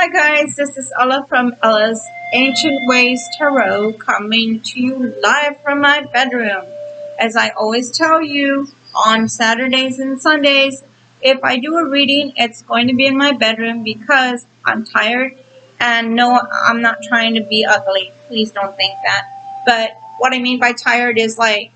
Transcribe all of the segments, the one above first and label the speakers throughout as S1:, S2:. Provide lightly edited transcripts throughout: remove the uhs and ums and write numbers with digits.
S1: Hi guys, this is Ella from Ella's Ancient Ways Tarot coming to you live from my bedroom. As I always tell you, on Saturdays and Sundays, if I do a reading, it's going to be in my bedroom because I'm tired. And no, I'm not trying to be ugly. Please don't think that. But what I mean by tired is like,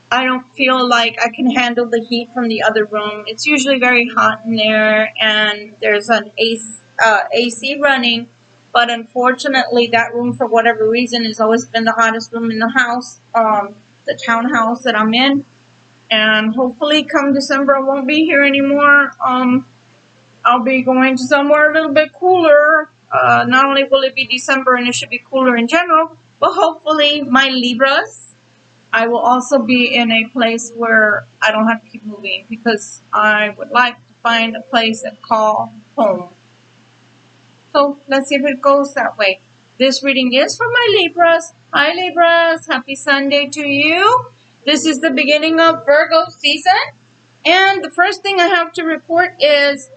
S1: I don't feel like I can handle the heat from the other room. It's usually very hot in there, and there's an AC running. But unfortunately, that room, for whatever reason, has always been the hottest room in the house, the townhouse that I'm in. And hopefully, come December, I won't be here anymore. I'll be going to somewhere a little bit cooler. Not only will it be December and it should be cooler in general, but hopefully, my Libras, I will also be in a place where I don't have to keep moving because I would like to find a place and call home. So let's see if it goes that way. This reading is for my Libras. Hi Libras, happy Sunday to you. This is the beginning of Virgo season. And the first thing I have to report is,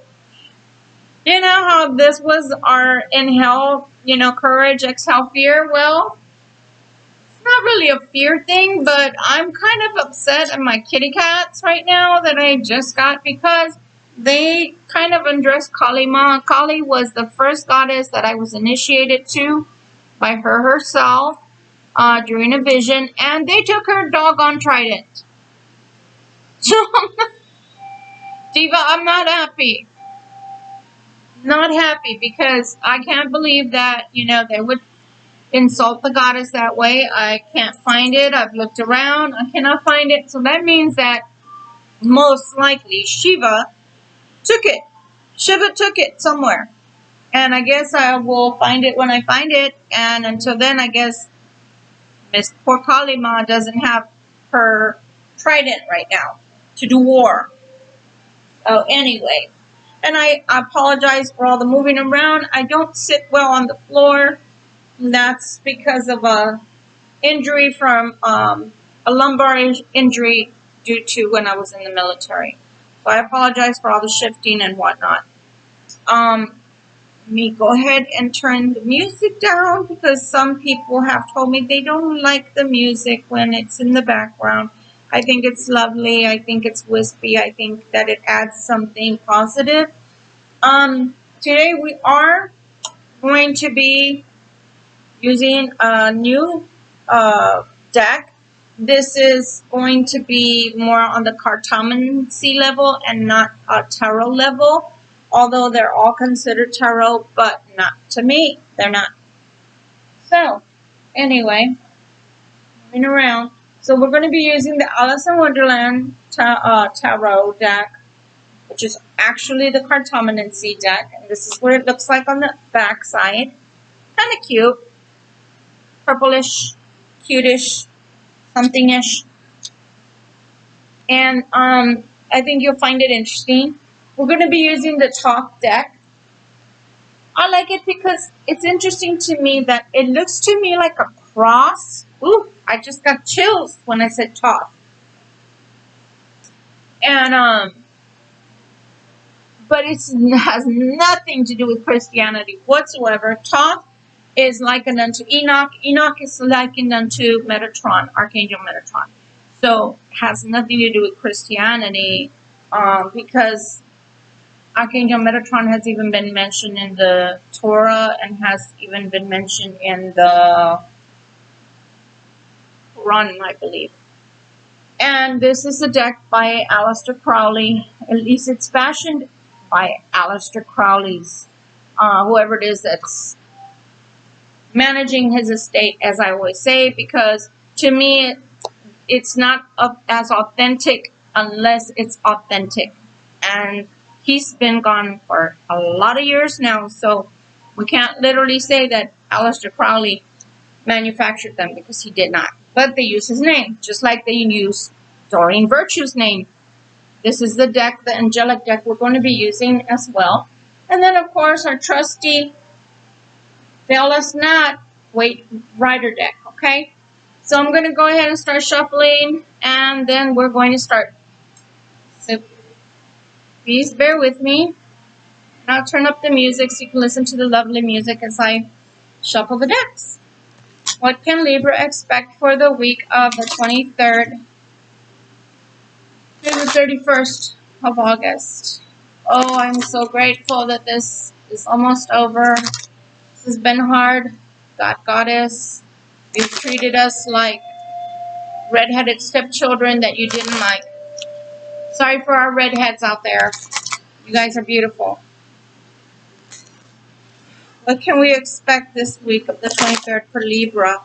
S1: you know how this was our inhale, courage, exhale, fear? Well, not really a fear thing, but I'm kind of upset at my kitty cats right now that I just got because they kind of undressed Kali Ma. Kali was the first goddess that I was initiated to by her herself during a vision, and they took her doggone trident. So, Diva, I'm not happy. Not happy because I can't believe that, they would insult the goddess that way. I can't find it. I've looked around. I cannot find it. So that means that most likely Shiva took it. Shiva took it somewhere. And I guess I will find it when I find it. And until then, I guess Miss poor Kali Ma doesn't have her trident right now to do war. Oh, anyway. And I apologize for all the moving around. I don't sit well on the floor. That's because of a injury from a lumbar injury due to when I was in the military. So I apologize for all the shifting and whatnot. Let me go ahead and turn the music down because some people have told me they don't like the music when it's in the background. I think it's lovely. I think it's wispy. I think that it adds something positive. Today we are going to be using a new deck. This is going to be more on the cartomancy level and not a tarot level, although they're all considered tarot, but not to me. They're not. So, anyway, moving around. So we're going to be using the Alice in Wonderland tarot deck, which is actually the cartomancy deck. And this is what it looks like on the back side. Kind of cute. Purplish, cutish, something-ish. And I think you'll find it interesting. We're going to be using the top deck. I like it because it's interesting to me that it looks to me like a cross. Ooh, I just got chills when I said top. And but it has nothing to do with Christianity whatsoever. Top is likened unto Enoch. Enoch is likened unto Metatron, Archangel Metatron. So it has nothing to do with Christianity because Archangel Metatron has even been mentioned in the Torah and has even been mentioned in the Quran, I believe. And this is a deck by Aleister Crowley. At least it's fashioned by Aleister Crowley's, whoever it is that's managing his estate, as I always say, because to me it's not as authentic unless it's authentic, and he's been gone for a lot of years now, so we can't literally say that Aleister Crowley manufactured them because he did not, but they use his name just like they use Doreen Virtue's name. This is the deck, the angelic deck we're going to be using as well. And then of course our trusty Fail Us Not Wait Rider deck, okay? So I'm going to go ahead and start shuffling, and then we're going to start. So please bear with me. I'll turn up the music so you can listen to the lovely music as I shuffle the decks. What can Libra expect for the week of the 23rd through the 31st of August? Oh, I'm so grateful that this is almost over. This has been hard. God, Goddess, you've treated us like redheaded stepchildren that you didn't like. Sorry for our redheads out there. You guys are beautiful. What can we expect this week of the 23rd for Libra?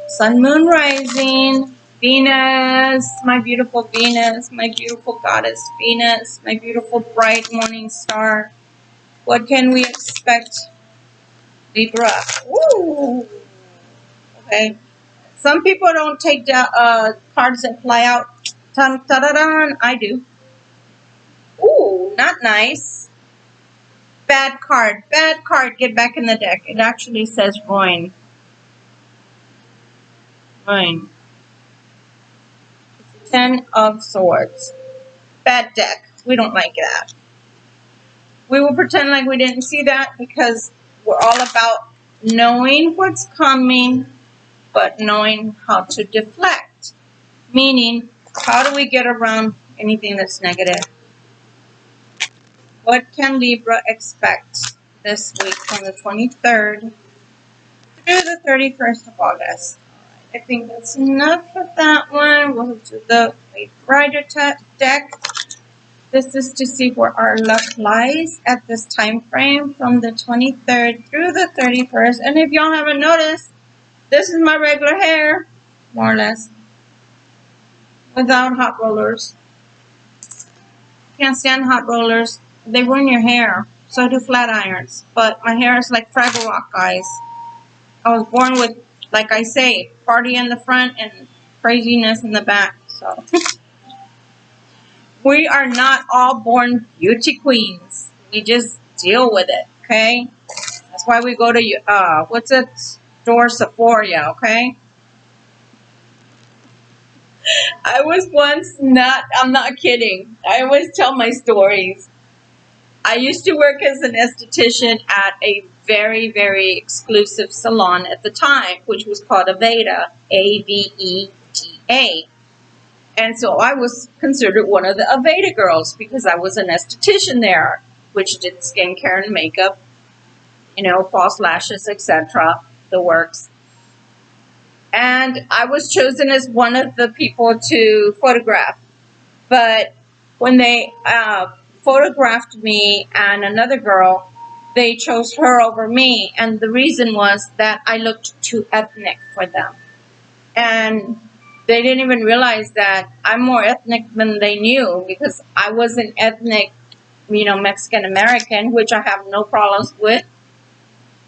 S1: Sun, Moon, Rising, Venus, my beautiful Venus, my beautiful goddess Venus, my beautiful bright morning star. What can we expect, Libra? Ooh. Okay. Some people don't take the cards that fly out. Dun-da-da-dun. I do. Ooh, not nice. Bad card. Bad card. Get back in the deck. It actually says ruin. Ruin. Ten of Swords. Bad deck. We don't like that. We will pretend like we didn't see that because we're all about knowing what's coming, but knowing how to deflect. Meaning, how do we get around anything that's negative? What can Libra expect this week from the 23rd through the 31st of August? I think that's enough for that one. We'll do the FANSTASY deck. This is to see where our luck lies at this time frame from the 23rd through the 31st. And if y'all haven't noticed, this is my regular hair, more or less, without hot rollers. Can't stand hot rollers. They ruin your hair. So do flat irons. But my hair is like Fraggle Rock, guys. I was born with, like I say, party in the front and craziness in the back. So we are not all born beauty queens. We just deal with it, okay? That's why we go to, what's it? Store Sephora, okay? I was once I'm not kidding. I always tell my stories. I used to work as an esthetician at a very, very exclusive salon at the time, which was called Aveda, A-V-E-D-A. And so I was considered one of the Aveda girls because I was an esthetician there, which did skincare and makeup, you know, false lashes, etc., the works. And I was chosen as one of the people to photograph. But when they photographed me and another girl, they chose her over me. And the reason was that I looked too ethnic for them. And they didn't even realize that I'm more ethnic than they knew because I was an ethnic, you know, Mexican American, which I have no problems with.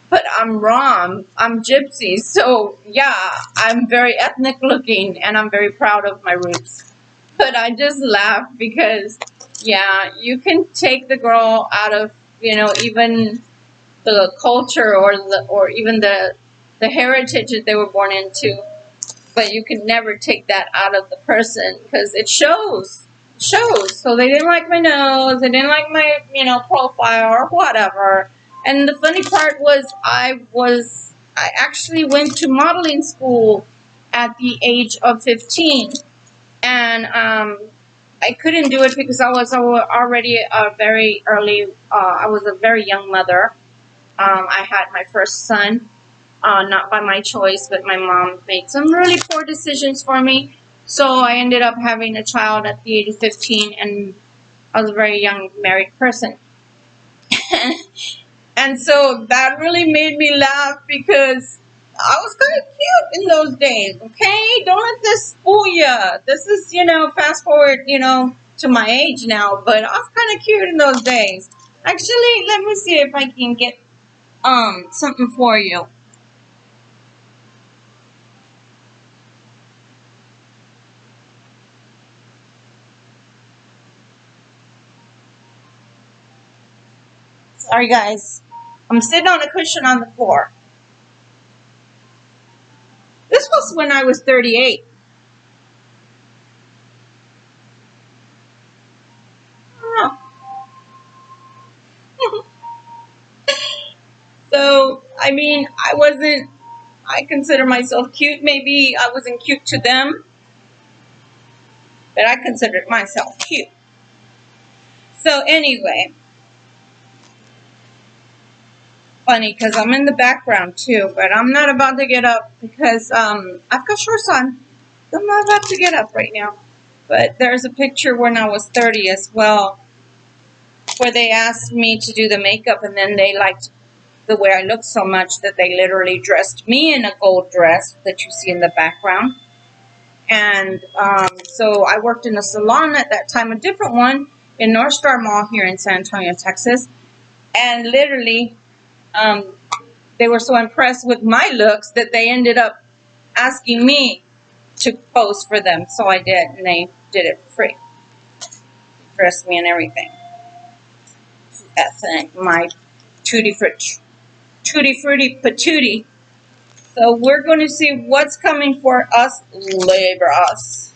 S1: But I'm Rom, I'm Gypsy, so yeah, I'm very ethnic looking and I'm very proud of my roots. But I just laugh because, yeah, you can take the girl out of, you know, even the culture or even the heritage that they were born into. But you can never take that out of the person because it shows. It shows. So they didn't like my nose, they didn't like my, you know, profile or whatever. And the funny part was I actually went to modeling school at the age of 15. And I couldn't do it because I was already a very early, I was a very young mother. I had my first son, not by my choice, but my mom made some really poor decisions for me. So I ended up having a child at the age of 15, and I was a very young married person. And so that really made me laugh because I was kind of cute in those days, okay? Don't let this fool you. This is, you know, fast forward, you know, to my age now, but I was kind of cute in those days. Actually, let me see if I can get something for you. Sorry, guys. I'm sitting on a cushion on the floor. This was when I was 38. I don't know. I mean, I consider myself cute. Maybe I wasn't cute to them, but I considered myself cute. So anyway, funny because I'm in the background too, but I'm not about to get up because I've got shorts on. I'm not about to get up right now. But there's a picture when I was 30 as well, where they asked me to do the makeup, and then they liked the way I looked so much that they literally dressed me in a gold dress that you see in the background. And so I worked in a salon at that time, a different one in North Star Mall here in San Antonio, Texas. And literally, they were so impressed with my looks that they ended up asking me to pose for them. So I did, and they did it for free. Dressed me and everything. That's my tutti frutti patootie. So we're going to see what's coming for us Libras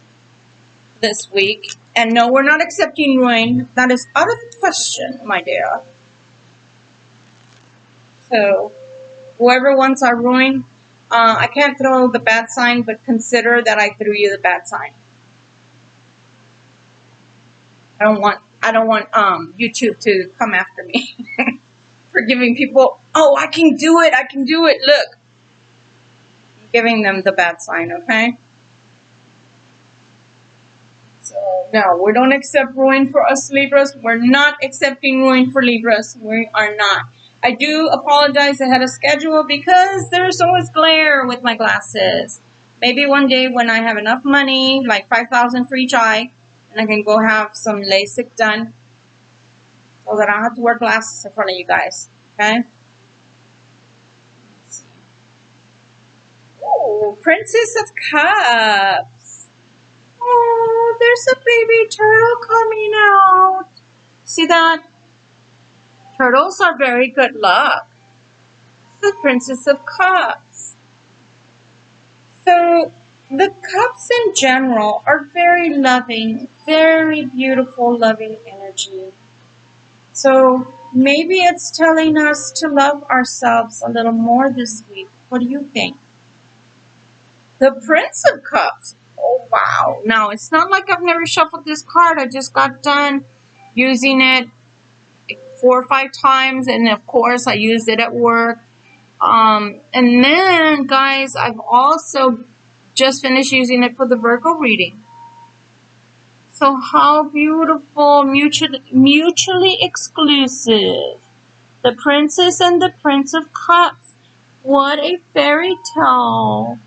S1: this week. And no, we're not accepting ruin. That is out of the question, my dear. So whoever wants our ruin, I can't throw the bad sign, but consider that I threw you the bad sign. I don't want YouTube to come after me for giving people, oh, I can do it. Look, I'm giving them the bad sign, okay? So no, we don't accept ruin for us Libras. We're not accepting ruin for Libras. We are not. I do apologize ahead of schedule because there's always glare with my glasses. Maybe one day when I have enough money, like $5,000 for each eye, and I can go have some LASIK done so that I don't have to wear glasses in front of you guys. Okay? Ooh, Princess of Cups. Oh, there's a baby turtle coming out. See that? Turtles are very good luck. The Princess of Cups. So the cups in general are very loving, very beautiful, loving energy. So maybe it's telling us to love ourselves a little more this week. What do you think? The Prince of Cups. Oh, wow. Now, it's not like I've never shuffled this card. I just got done using it 4 or 5 times. And, of course, I used it at work. And then, guys, I've also just finished using it for the Virgo reading. So how beautiful, mutually exclusive. The Princess and the Prince of Cups. What a fairy tale.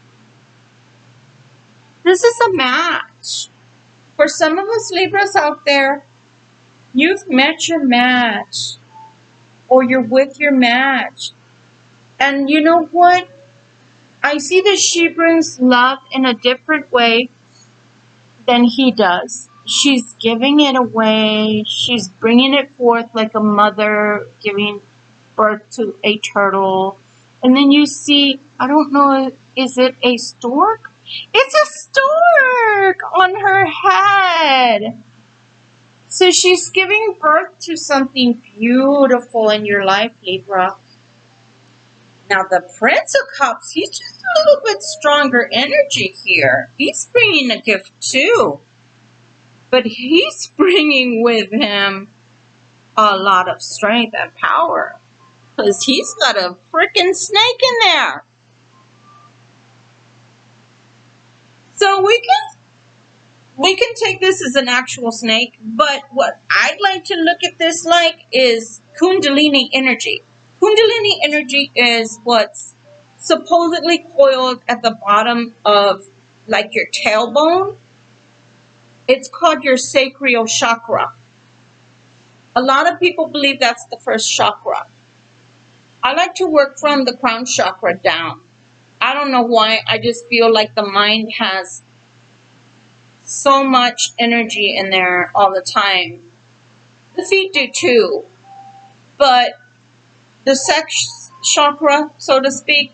S1: This is a match. For some of us Libras out there, you've met your match. Or you're with your match. And you know what? I see that she brings love in a different way than he does. She's giving it away. She's bringing it forth like a mother giving birth to a turtle. And then you see, I don't know, is it a stork? It's a stork on her head. So she's giving birth to something beautiful in your life, Libra. Now, the Prince of Cups, he's just a little bit stronger energy here. He's bringing a gift too. But he's bringing with him a lot of strength and power. Because he's got a freaking snake in there. So we can take this as an actual snake. But what I'd like to look at this like is Kundalini energy. Kundalini energy is what's supposedly coiled at the bottom of like your tailbone. It's called your sacral chakra. A lot of people believe that's the first chakra. I like to work from the crown chakra down. I don't know why. I just feel like the mind has so much energy in there all the time. The feet do too. But the sex chakra, so to speak,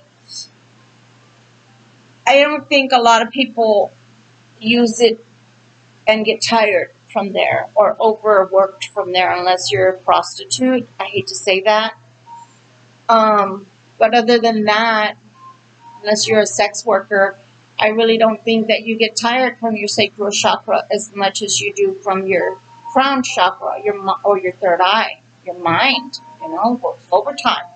S1: I don't think a lot of people use it and get tired from there or overworked from there unless you're a prostitute. I hate to say that. But other than that, unless you're a sex worker, I really don't think that you get tired from your sacral chakra as much as you do from your crown chakra, or your third eye, your mind. You know, works overtime.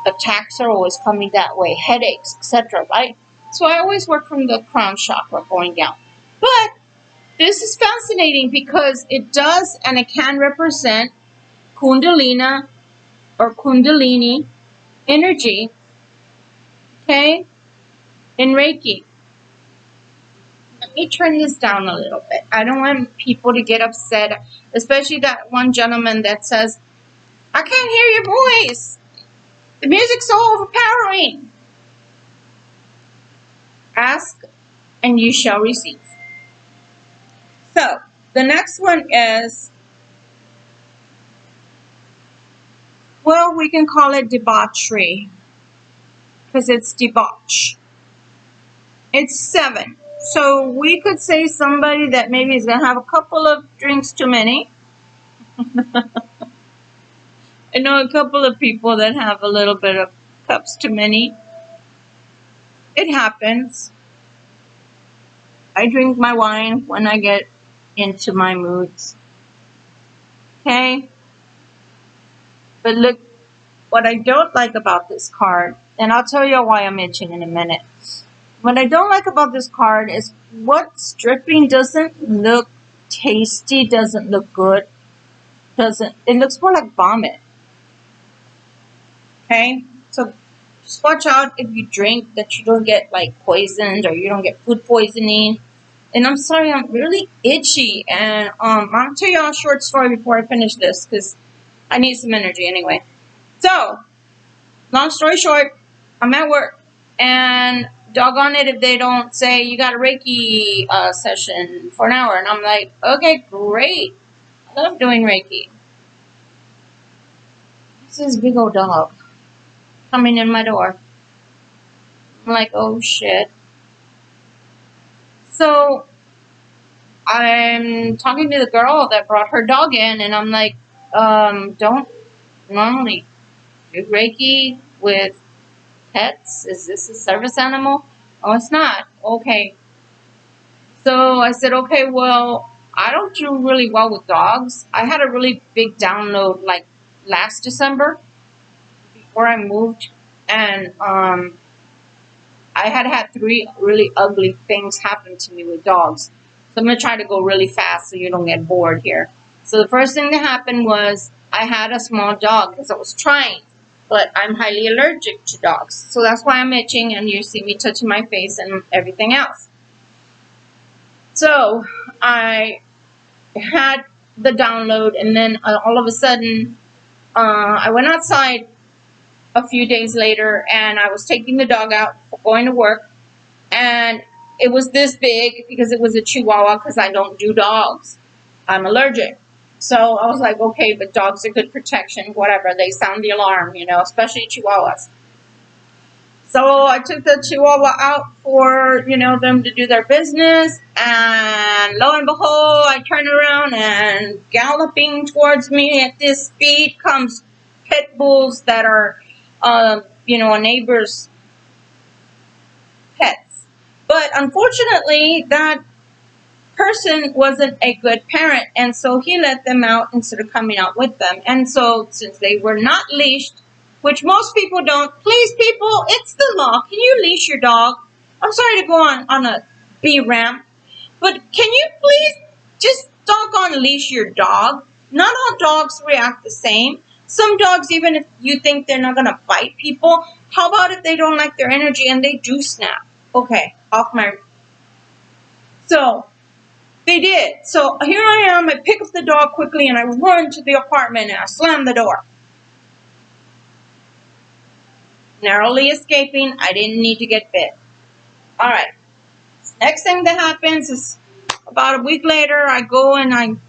S1: Attacks are always coming that way, headaches, etc. Right? So I always work from the crown chakra going down. But this is fascinating because it does, and it can represent Kundalini or Kundalini energy, okay, in Reiki. Let me turn this down a little bit. I don't want people to get upset, especially that one gentleman that says, I can't hear your voice. The music's so overpowering. Ask and you shall receive. So, the next one is, well, we can call it debauchery because it's debauch. It's 7. So we could say somebody that maybe is going to have a couple of drinks too many. I know a couple of people that have a little bit of cups too many. It happens. I drink my wine when I get into my moods. Okay? But look, what I don't like about this card, and I'll tell you why I'm itching in a minute. What I don't like about this card is what's dripping doesn't look tasty, doesn't look good. It looks more like vomit. Okay? So just watch out if you drink that you don't get like poisoned or you don't get food poisoning. And I'm sorry, I'm really itchy. And I'll tell you a short story before I finish this because I need some energy anyway. So, long story short, I'm at work. And doggone it if they don't say, you got a Reiki session for an hour. And I'm like, okay, great. I love doing Reiki. This is big old dog coming in my door. I'm like, oh shit. So I'm talking to the girl that brought her dog in, and I'm like, don't normally do Reiki with pets. Is this a service animal? Oh, it's not. Okay. So I said, okay, well, I don't do really well with dogs. I had a really big download like last December before I moved, and I had 3 really ugly things happen to me with dogs. So I'm going to try to go really fast so you don't get bored here. So the first thing that happened was I had a small dog because I was trying, but I'm highly allergic to dogs. So that's why I'm itching and you see me touching my face and everything else. So I had the download, and then all of a sudden I went outside a few days later and I was taking the dog out for going to work, and it was this big because it was a Chihuahua because I don't do dogs. I'm allergic. So I was like, okay, but dogs are good protection, whatever. They sound the alarm, you know, especially Chihuahuas. So I took the Chihuahua out for, you know, them to do their business, and lo and behold, I turn around and galloping towards me at this speed comes pit bulls that are, you know, a neighbor's pets. But unfortunately, that person wasn't a good parent, and so he let them out instead of coming out with them. And so since they were not leashed, which most people don't, please people, it's the law. Can you leash your dog? I'm sorry to go on a B ramp, but can you please just doggone leash your dog? Not all dogs react the same. Some dogs, even if you think they're not going to bite people, how about if they don't like their energy and they do snap? Okay, off my... So they did. So here I am. I pick up the dog quickly and I run to the apartment and I slam the door. Narrowly escaping. I didn't need to get bit. All right. Next thing that happens is about a week later, I go and I'm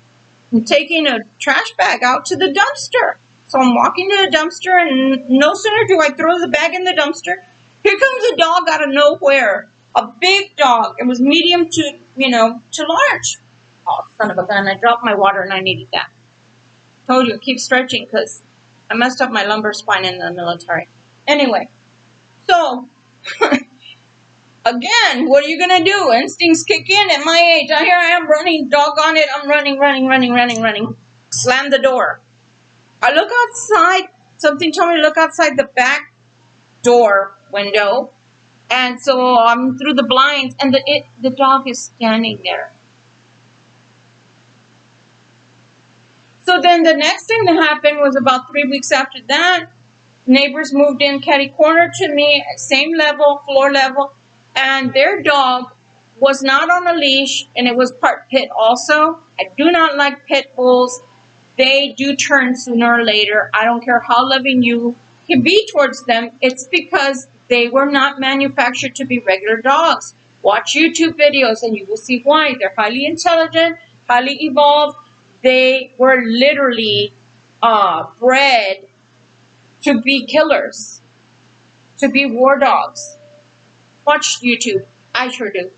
S1: taking a trash bag out to the dumpster. So I'm walking to the dumpster, and no sooner do I throw the bag in the dumpster, here comes a dog out of nowhere. A big dog. It was medium to, you know, to large. Oh, son of a gun. I dropped my water and I needed that. Told you, keep stretching because I messed up my lumbar spine in the military. Anyway, so again, what are you gonna do? Instincts kick in at my age. Here I am running, doggone it. I'm running. Slam the door. I look outside. Something told me to look outside the back door window. And so I'm through the blinds, and the dog is standing there. So then the next thing that happened was about 3 weeks after that, neighbors moved in catty corner to me, same level, floor level, and their dog was not on a leash, and it was part pit also. I do not like pit bulls. They do turn sooner or later. I don't care how loving you can be towards them. It's because they were not manufactured to be regular dogs. Watch YouTube videos and you will see why. They're highly intelligent, highly evolved. They were literally bred to be killers, to be war dogs. Watch YouTube. I sure do.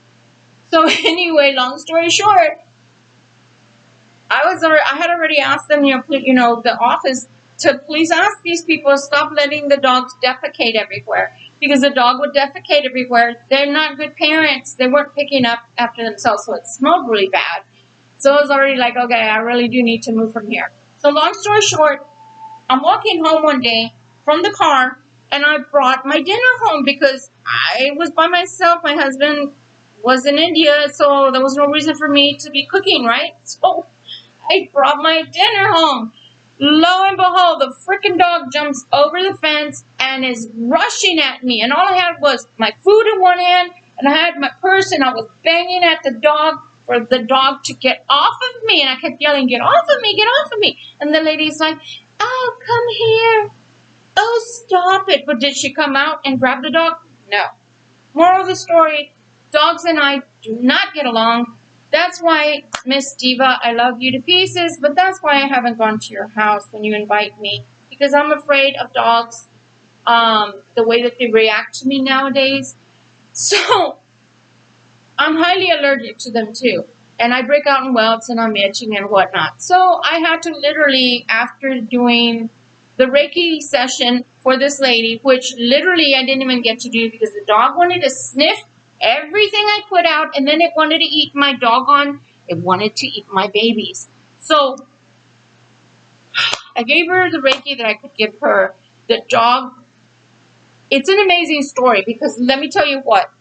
S1: So anyway, long story short, I had already asked them, the office, to please ask these people to stop letting the dogs defecate everywhere, because the dog would defecate everywhere. They're not good parents. They weren't picking up after themselves, so it smelled really bad. So I was already like, okay, I really do need to move from here. So long story short, I'm walking home one day from the car, and I brought my dinner home because I was by myself. My husband was in India, so there was no reason for me to be cooking, right? So I brought my dinner home. Lo and behold, the freaking dog jumps over the fence and is rushing at me. And all I had was my food in one hand, and I had my purse, and I was banging at the dog for the dog to get off of me. And I kept yelling, get off of me, get off of me. And the lady's like, oh, come here. Oh, stop it. But did she come out and grab the dog? No. Moral of the story, dogs and I do not get along. That's why, Miss Diva, I love you to pieces, but that's why I haven't gone to your house when you invite me, because I'm afraid of dogs, the way that they react to me nowadays. So I'm highly allergic to them too, and I break out in welts and I'm itching and whatnot. So I had to literally, after doing the Reiki session for this lady, which literally I didn't even get to do because the dog wanted to sniff everything I put out, and then it wanted to eat my doggone, it wanted to eat my babies. So I gave her the Reiki that I could give her. The dog, it's an amazing story, because let me tell you what.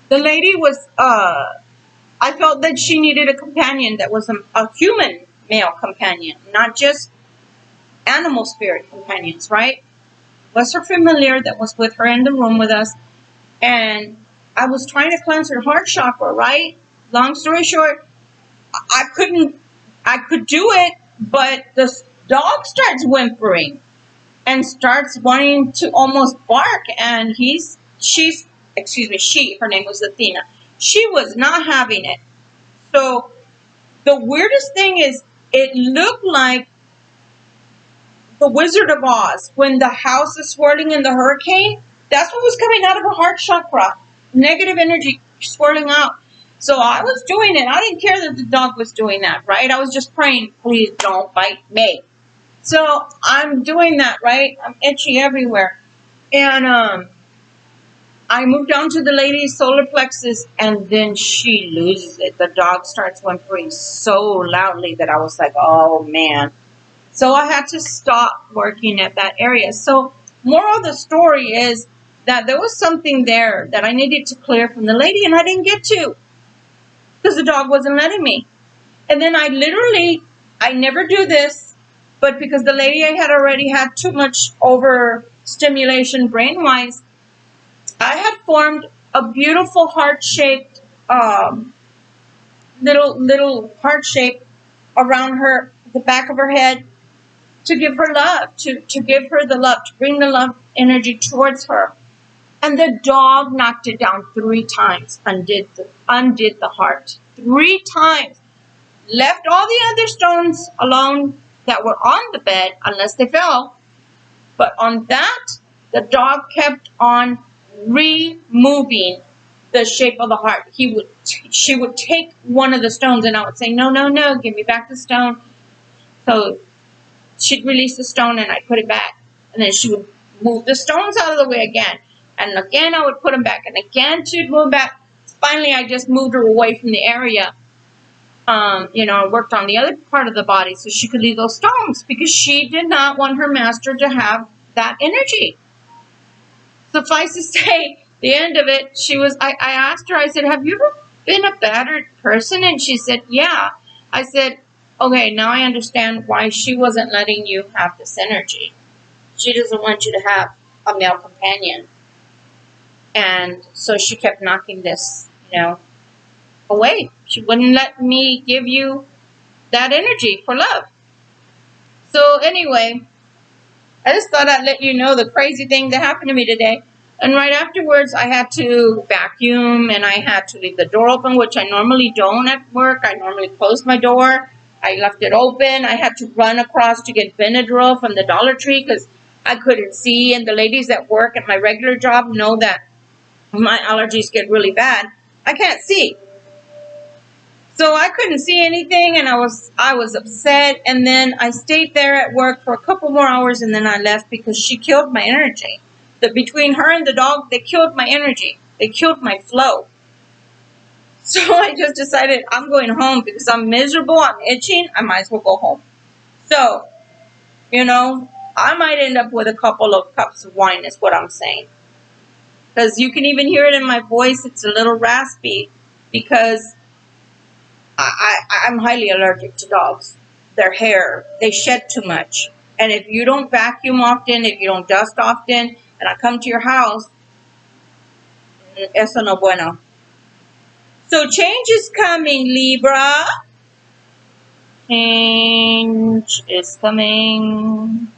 S1: The lady was, I felt that she needed a companion that was a human male companion, not just animal spirit companions, right? Was her familiar that was with her in the room with us. And I was trying to cleanse her heart chakra, right? Long story short, I could do it, but the dog starts whimpering and starts wanting to almost bark. And her name was Athena. She was not having it. So the weirdest thing is, it looked like the Wizard of Oz when the house is swirling in the hurricane. That's what was coming out of her heart chakra. Negative energy swirling out. So I was doing it. I didn't care that the dog was doing that, right? I was just praying, please don't bite me. So I'm doing that, right? I'm itchy everywhere. And I moved down to the lady's solar plexus, and then she loses it. The dog starts whimpering so loudly that I was like, oh, man. So I had to stop working at that area. So moral of the story is that there was something there that I needed to clear from the lady, and I didn't get to because the dog wasn't letting me. And then I never do this, but because the lady I had already had too much overstimulation brain-wise, I had formed a beautiful heart-shaped, little heart shape around the back of her head, to give her love, to give her the love, to bring the love energy towards her. And the dog knocked it down 3 times, undid the heart 3 times, left all the other stones alone that were on the bed, unless they fell. But on that, the dog kept on removing the shape of the heart. She would take one of the stones, and I would say, no, give me back the stone. So she'd release the stone and I'd put it back. And then she would move the stones out of the way again. And again, I would put them back. And again, she'd move back. Finally, I just moved her away from the area. You know, I worked on the other part of the body so she could leave those stones because she did not want her master to have that energy. Suffice to say, the end of it, I asked her, I said, have you ever been a battered person? And she said, yeah. I said, okay, now I understand why she wasn't letting you have this energy. She doesn't want you to have a male companion. And so she kept knocking this, you know, away. She wouldn't let me give you that energy for love. So anyway, I just thought I'd let you know the crazy thing that happened to me today. And right afterwards, I had to vacuum and I had to leave the door open, which I normally don't at work. I normally close my door. I left it open. I had to run across to get Benadryl from the Dollar Tree because I couldn't see. And the ladies that work at my regular job know that my allergies get really bad. I can't see. So I couldn't see anything, and I was upset, and then I stayed there at work for a couple more hours, and then I left because she killed my energy. Between her and the dog, they killed my energy. They killed my flow. So I just decided I'm going home because I'm miserable, I'm itching, I might as well go home. So, you know, I might end up with a couple of cups of wine is what I'm saying. Because you can even hear it in my voice, it's a little raspy because I'm highly allergic to dogs. Their hair, they shed too much. And if you don't vacuum often, if you don't dust often, and I come to your house, eso no bueno. So change is coming, Libra. Change is coming.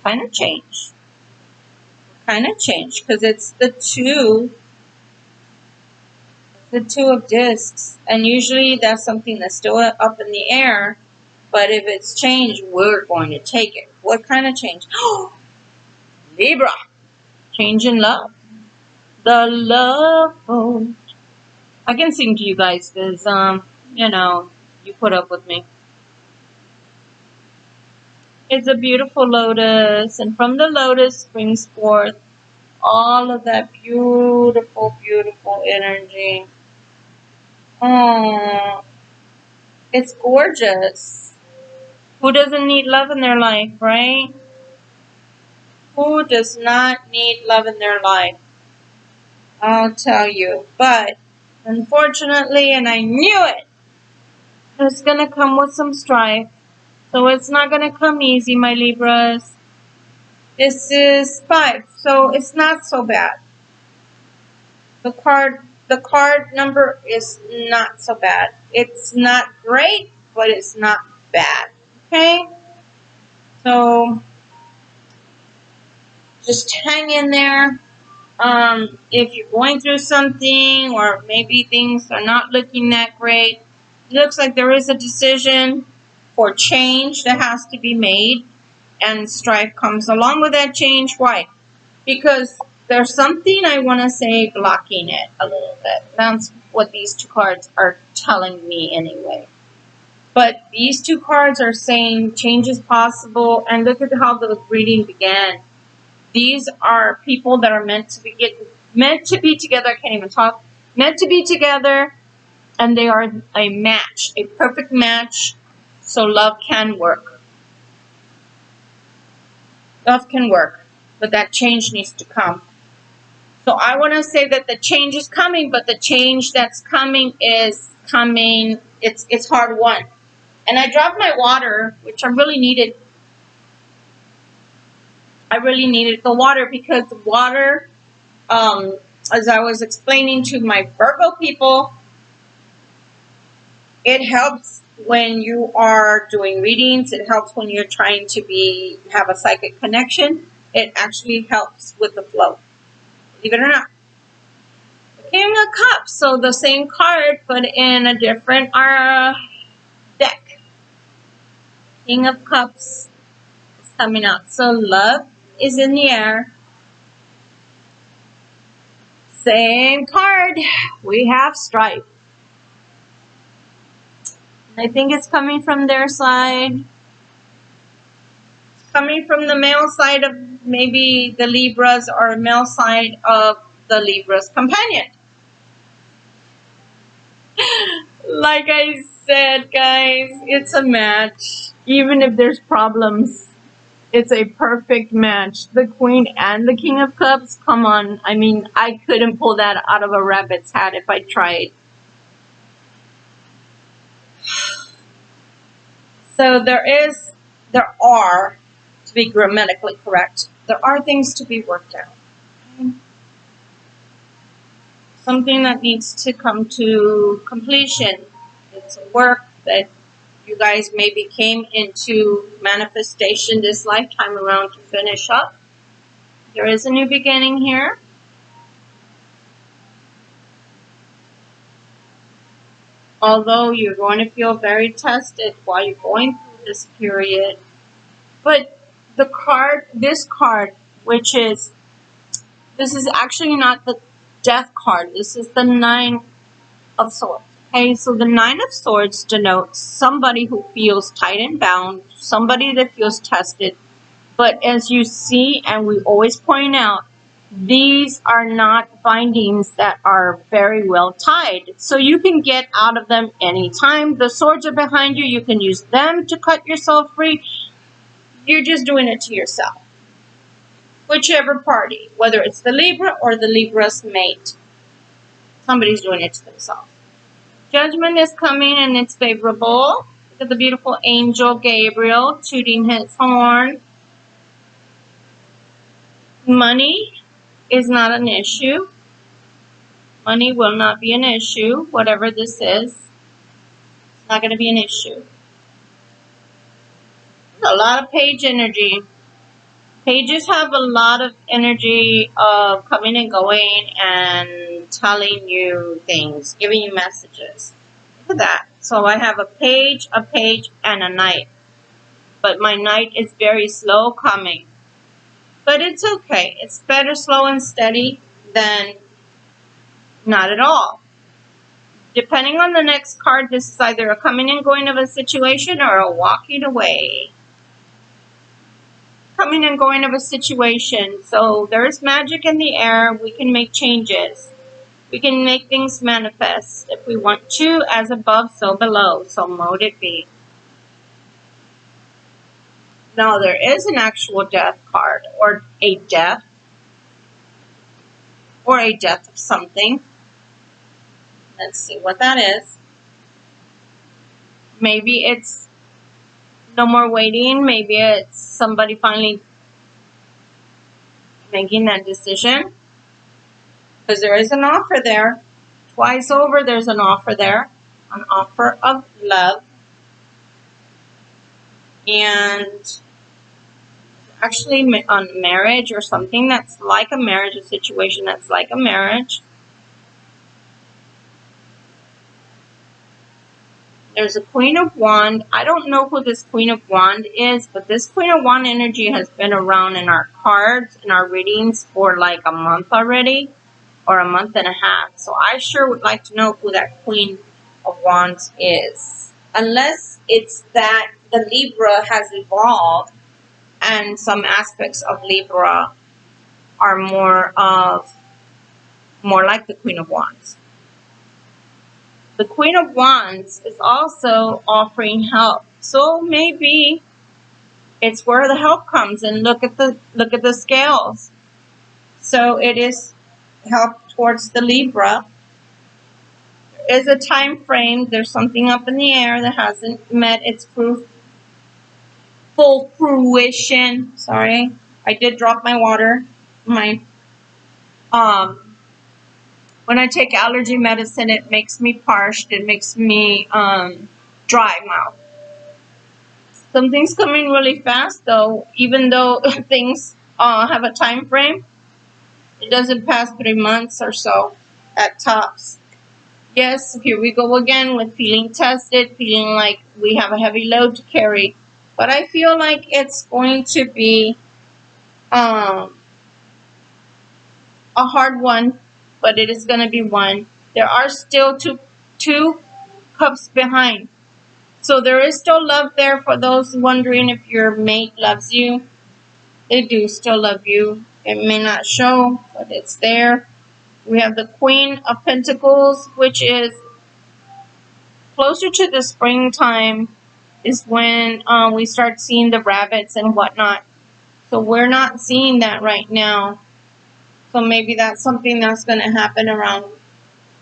S1: Kind of change. Kind of change, because it's the two of discs, and usually that's something that's still up in the air, but if it's change, we're going to take it. What kind of change? Libra, change in love. The love boat. I can sing to you guys because, you know, you put up with me. It's a beautiful lotus, and from the lotus springs forth all of that beautiful, beautiful energy. Oh, it's gorgeous. Who doesn't need love in their life, right? Who does not need love in their life? I'll tell you. But, unfortunately, and I knew it, it's going to come with some strife. So it's not going to come easy, my Libras. This is 5, so it's not so bad. The card number is not so bad. It's not great, but it's not bad. Okay? So just hang in there. If you're going through something or maybe things are not looking that great, it looks like there is a decision for change that has to be made, and strife comes along with that change. Why? Because there's something, I want to say, blocking it a little bit. That's what these two cards are telling me anyway. But these two cards are saying change is possible, and look at how the reading began. These are people that are meant to be together. I can't even talk. Meant to be together, and they are a match, a perfect match. So love can work. Love can work, but that change needs to come. So I want to say that the change is coming, but the change that's coming is coming. It's hard won. And I dropped my water, which I really needed. I really needed the water because the water, as I was explaining to my Virgo people, it helps when you are doing readings. It helps when you're trying to have a psychic connection. It actually helps with the flow. Believe it or not. The King of Cups. So the same card, but in a different deck. King of Cups is coming out. So love is in the air. Same card. We have strife. I think it's coming from their side. Coming from the male side of maybe the Libras or male side of the Libra's companion. Like I said, guys, it's a match. Even if there's problems, it's a perfect match. The Queen and the King of Cups, come on. I mean, I couldn't pull that out of a rabbit's hat if I tried. So there are, to be grammatically correct, there are things to be worked out. Okay? Something that needs to come to completion. It's a work that you guys maybe came into manifestation this lifetime around to finish up. There is a new beginning here. Although you're going to feel very tested while you're going through this period. But the card, this card, which is, this is actually not the death card. This is the Nine of Swords. Okay, so the Nine of Swords denotes somebody who feels tight and bound, somebody that feels tested. But as you see, and we always point out, these are not bindings that are very well tied. So you can get out of them anytime. The swords are behind you. You can use them to cut yourself free. You're just doing it to yourself. Whichever party, whether it's the Libra or the Libra's mate, somebody's doing it to themselves. Judgment is coming and it's favorable. Look at the beautiful angel Gabriel tooting his horn. Money is not an issue. Money will not be an issue. Whatever this is, it's not going to be an issue. There's a lot of page energy. Pages have a lot of energy of coming and going and telling you things, giving you messages. Look at that. So I have a page, and a knight. But my knight is very slow coming. But it's okay. It's better slow and steady than not at all. Depending on the next card, this is either a coming and going of a situation or a walking away. Coming and going of a situation. So there's magic in the air. We can make changes. We can make things manifest if we want to, as above, so below. So mote it be. Now there is an actual death card, or a death of something. Let's see what that is. Maybe it's no more waiting. Maybe it's somebody finally making that decision. Because there is an offer there. Twice over there's an offer there. An offer of love. And actually on marriage or something that's like a marriage, a situation that's like a marriage. There's a Queen of Wands. I don't know who this Queen of Wands is, but this Queen of Wands energy has been around in our cards, in our readings for like a month already, or a month and a half. So I sure would like to know who that Queen of Wands is. Unless it's that the Libra has evolved and some aspects of Libra are more like the Queen of Wands. The Queen of Wands is also offering help. So maybe it's where the help comes, and look at the scales. So it is help towards the Libra. There is a time frame. There's something up in the air that hasn't met its full fruition. Sorry, I did drop my water. When I take allergy medicine, it makes me parched. It makes me dry mouth. Something's coming really fast, though. Even though things have a time frame, it doesn't pass 3 months or so at tops. Yes, here we go again with feeling tested, feeling like we have a heavy load to carry. But I feel like it's going to be a hard one. But it is going to be one. There are still two cups behind. So there is still love there for those wondering if your mate loves you. They do still love you. It may not show, but it's there. We have the Queen of Pentacles, which is closer to the springtime is when we start seeing the rabbits and whatnot. So we're not seeing that right now. So maybe that's something that's going to happen around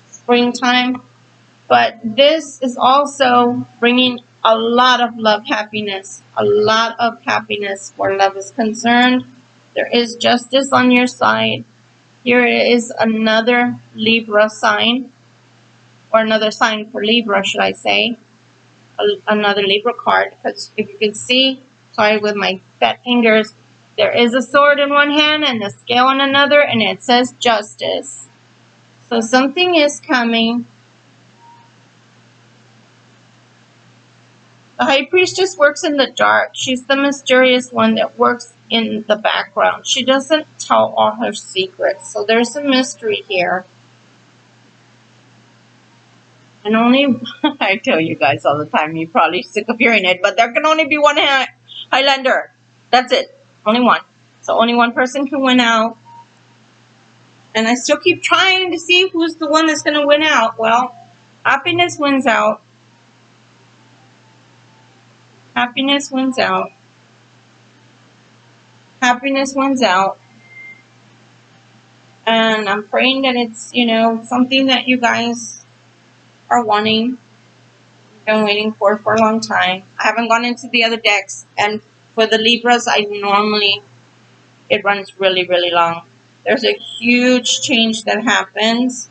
S1: springtime. But this is also bringing a lot of love, happiness, a lot of happiness where love is concerned. There is justice on your side. Here is another Libra sign, or another sign for Libra, should I say. Another Libra card, because if you can see, sorry, with my fat fingers, there is a sword in one hand and a scale in another, and it says justice. So something is coming. The High Priestess works in the dark. She's the mysterious one that works in the background. She doesn't tell all her secrets. So there's a mystery here. And only, I tell you guys all the time, you're probably sick of hearing it, but there can only be one Highlander. That's it. Only one. So only one person can win out. And I still keep trying to see who's the one that's going to win out. Well, happiness wins out. Happiness wins out. Happiness wins out. And I'm praying that it's, you know, something that you guys are wanting. Been waiting for a long time. I haven't gone into the other decks. And for the Libras, it runs really, really long. There's a huge change that happens.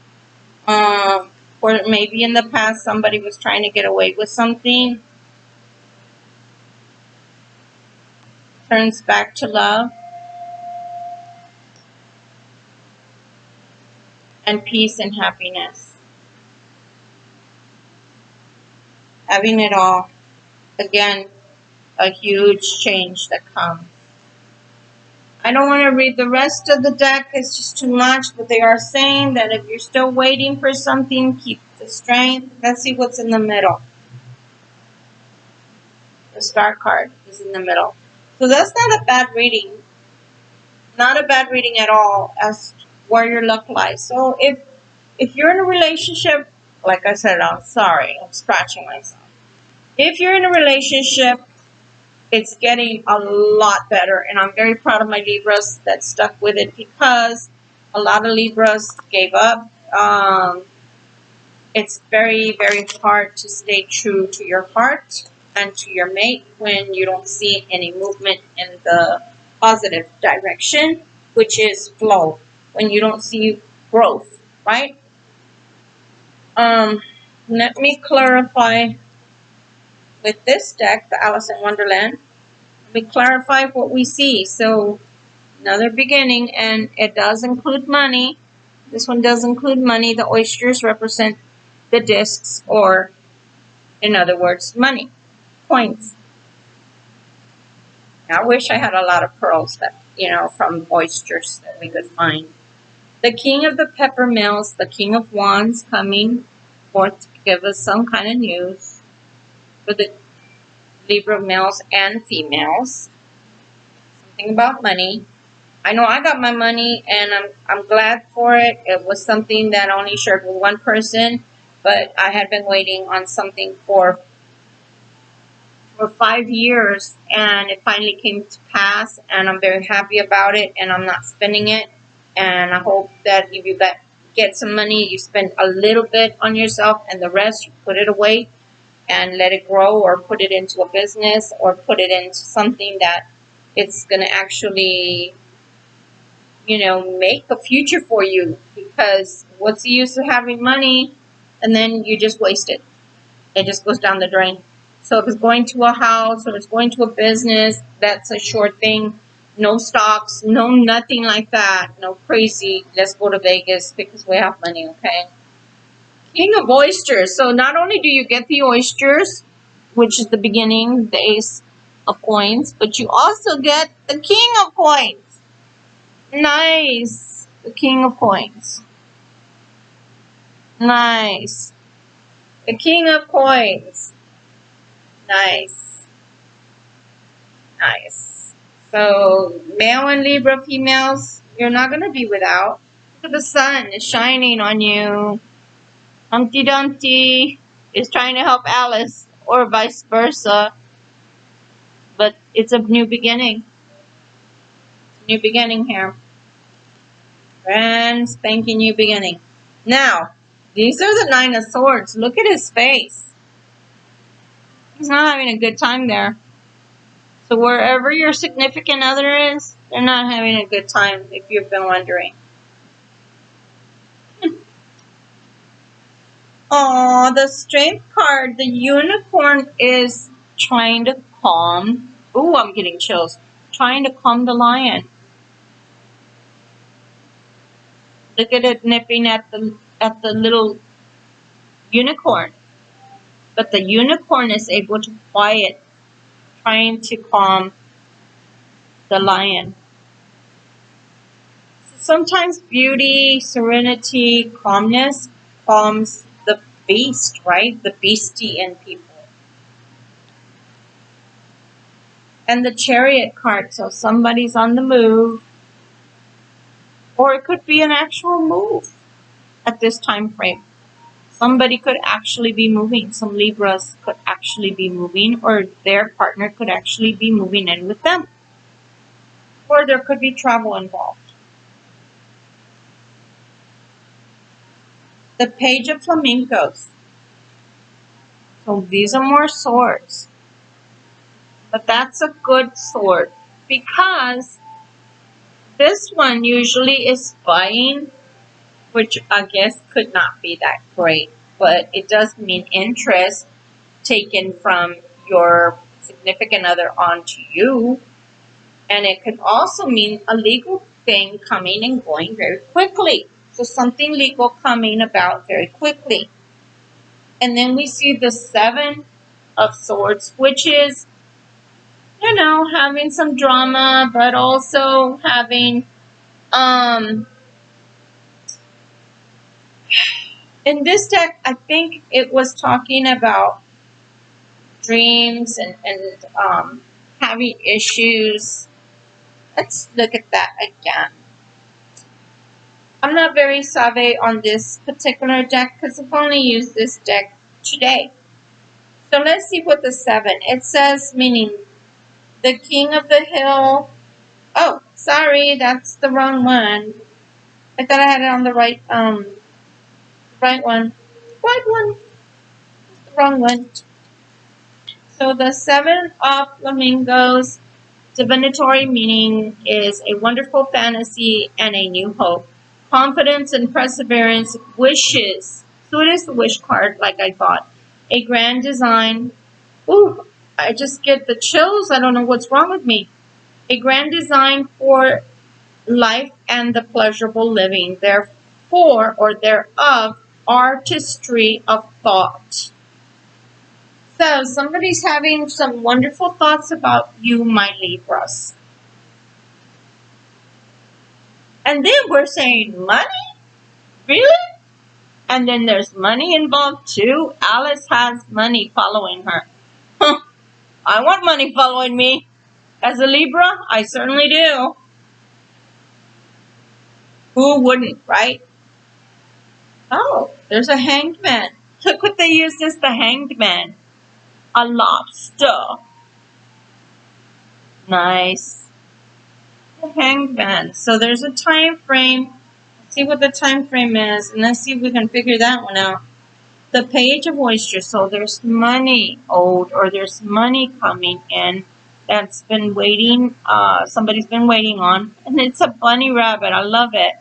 S1: Or maybe in the past somebody was trying to get away with something. Turns back to love. And peace and happiness. Having it all. Again, a huge change that comes. I don't want to read the rest of the deck. It's just too much. But they are saying that if you're still waiting for something, keep the strength. Let's see what's in the middle. The Star card is in the middle. So that's not a bad reading. Not a bad reading at all as where your luck lies. So if you're in a relationship, like I said, I'm sorry. I'm scratching myself. If you're in a relationship, it's getting a lot better, and I'm very proud of my Libras that stuck with it, because a lot of Libras gave up. It's very, very hard to stay true to your heart and to your mate when you don't see any movement in the positive direction, which is flow, when you don't see growth, right? Let me clarify with this deck, the Alice in Wonderland. We clarify what we see. So another beginning, and it does include money. This one does include money. The oysters represent the discs, or in other words, money, coins. I wish I had a lot of pearls that, you know, from oysters that we could find. The King of the Peppermills, the King of Wands, coming forth to give us some kind of news for the Libra males and females. Something about money. I know I got my money, and I'm glad for it. It was something that I only shared with one person, but I had been waiting on something for 5 years, and it finally came to pass, and I'm very happy about it, and I'm not spending it. And I hope that if you get some money, you spend a little bit on yourself, and the rest you put it away and let it grow, or put it into a business, or put it into something that it's going to actually, you know, make a future for you. Because what's the use of having money and then you just waste it? It just goes down the drain. So if it's going to a house or it's going to a business, that's a sure thing. No stocks, no nothing like that. No crazy, let's go to Vegas because we have money, okay? King of Oysters. So not only do you get the oysters, which is the beginning, the Ace of Coins, but you also get the King of Coins. Nice. The King of Coins. Nice. The King of Coins. Nice. Nice. So, male and Libra females, you're not going to be without. Look at the sun is shining on you. Humpty Dumpty is trying to help Alice, or vice versa. But it's a new beginning. New beginning here. Brand spanking new beginning. Now, these are the Nine of Swords. Look at his face. He's not having a good time there. So wherever your significant other is, they're not having a good time, if you've been wondering. Oh, the Strength card, the Unicorn is trying to calm. Ooh, I'm getting chills. Trying to calm the lion. Look at it nipping at the little unicorn. But the unicorn is able to quiet, trying to calm the lion. Sometimes beauty, serenity, calmness calms the beast, right? The beastie in people. And the Chariot card, so somebody's on the move. Or it could be an actual move at this time frame. Somebody could actually be moving. Some Libras could actually be moving, or their partner could actually be moving in with them. Or there could be travel involved. The Page of Flamingos. So these are more swords. But that's a good sword, because this one usually is spying, which I guess could not be that great, but it does mean interest taken from your significant other onto you. And it could also mean a legal thing coming and going very quickly. So something legal coming about very quickly. And then we see the Seven of Swords, which is, you know, having some drama, but also having, in this deck, I think it was talking about dreams and having issues. Let's look at that again. I'm not very savvy on this particular deck because I've only used this deck today. So let's see what the Seven. It says, meaning the King of the Hill. Oh, sorry, that's the wrong one. I thought I had it on the right one. Right one. The wrong one. So the Seven of Flamingos, divinatory meaning is a wonderful fantasy and a new hope. Confidence and perseverance, wishes. So it is the wish card, like I thought. A grand design. Ooh, I just get the chills. I don't know what's wrong with me. A grand design for life and the pleasurable living. Therefore, or thereof, artistry of thought. So somebody's having some wonderful thoughts about you, my Libras. And then we're saying money? Really? And then there's money involved too. Alice has money following her. I want money following me. As a Libra, I certainly do. Who wouldn't, right? Oh, there's a hanged man. Look what they used as the hanged man. A lobster. Nice. The hanged man. So there's a time frame. Let's see what the time frame is, and let's see if we can figure that one out. The Page of Oyster. So there's money owed, or there's money coming in that's been waiting. Somebody's been waiting on, and it's a bunny rabbit. I love it.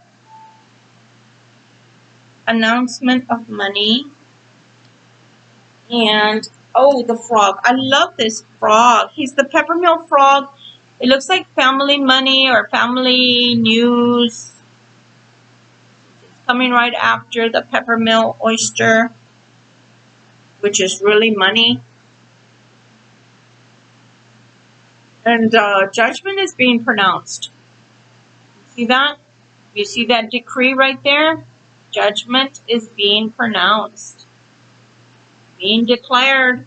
S1: Announcement of money. And oh, the frog. I love this frog. He's the peppermill frog. It looks like family money or family news. It's coming right after the peppermill oyster, which is really money. And judgment is being pronounced. See that? You see that decree right there? Judgment is being pronounced. Being declared.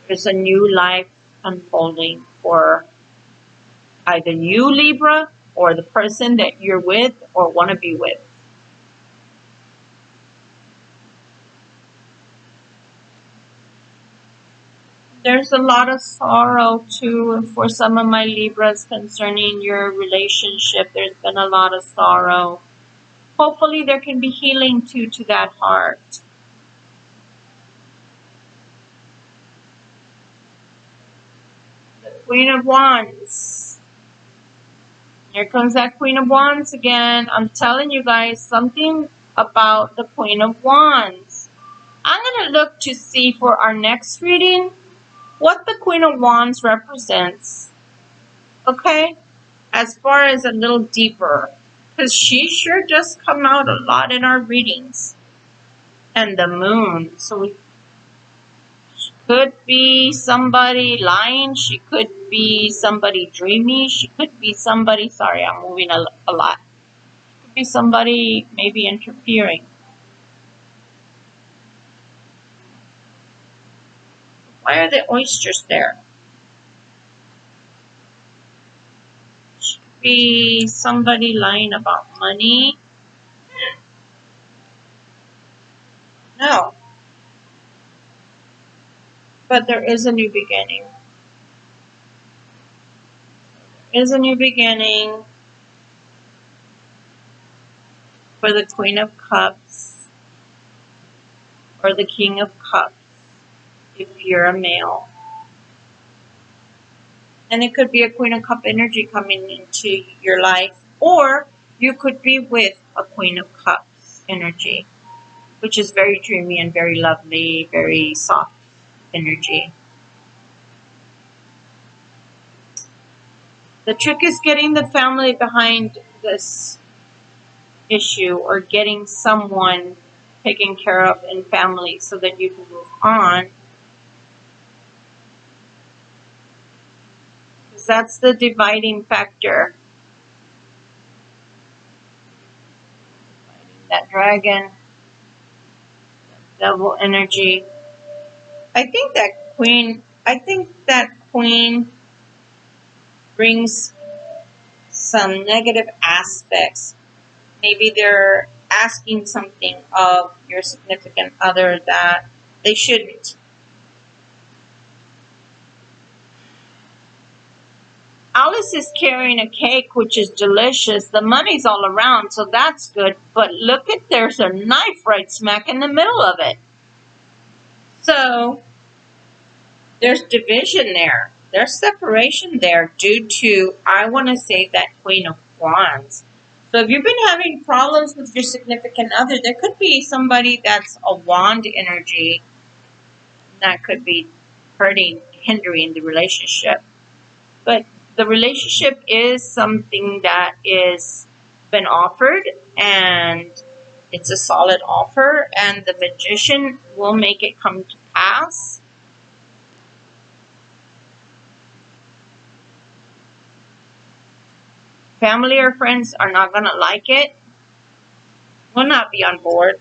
S1: There's a new life unfolding for either you, Libra, or the person that you're with or want to be with. There's a lot of sorrow too for some of my Libras concerning your relationship. There's been a lot of sorrow. Hopefully there can be healing too to that heart. The Queen of Wands. Here comes that Queen of Wands again. I'm telling you guys something about the Queen of Wands. I'm going to look to see for our next reading what the Queen of Wands represents. Okay? As far as a little deeper. Because she sure does come out a lot in our readings. And the Moon. So we could be somebody lying. She could be somebody dreamy. She could be somebody... Sorry, I'm moving a lot. Could be somebody maybe interfering. Why are the oysters there? Should be somebody lying about money. No. But there is a new beginning. There is a new beginning for the Queen of Cups or the King of Cups if you're a male. And it could be a Queen of Cup energy coming into your life, or you could be with a Queen of Cups energy, which is very dreamy and very lovely, very soft energy. The trick is getting the family behind this issue or getting someone taken care of in family so that you can move on. Because that's the dividing factor. That dragon, devil energy. I think that queen brings some negative aspects. Maybe they're asking something of your significant other that they shouldn't. Alice is carrying a cake, which is delicious. The money's all around, so that's good. But look at, there's a knife right smack in the middle of it. So there's division there. There's separation there due to, I want to say, that Queen of Wands. So if you've been having problems with your significant other, there could be somebody that's a wand energy that could be hurting, hindering the relationship. But the relationship is something that is been offered, and it's a solid offer, and the Magician will make it come to pass. Family or friends are not going to like it, will not be on board.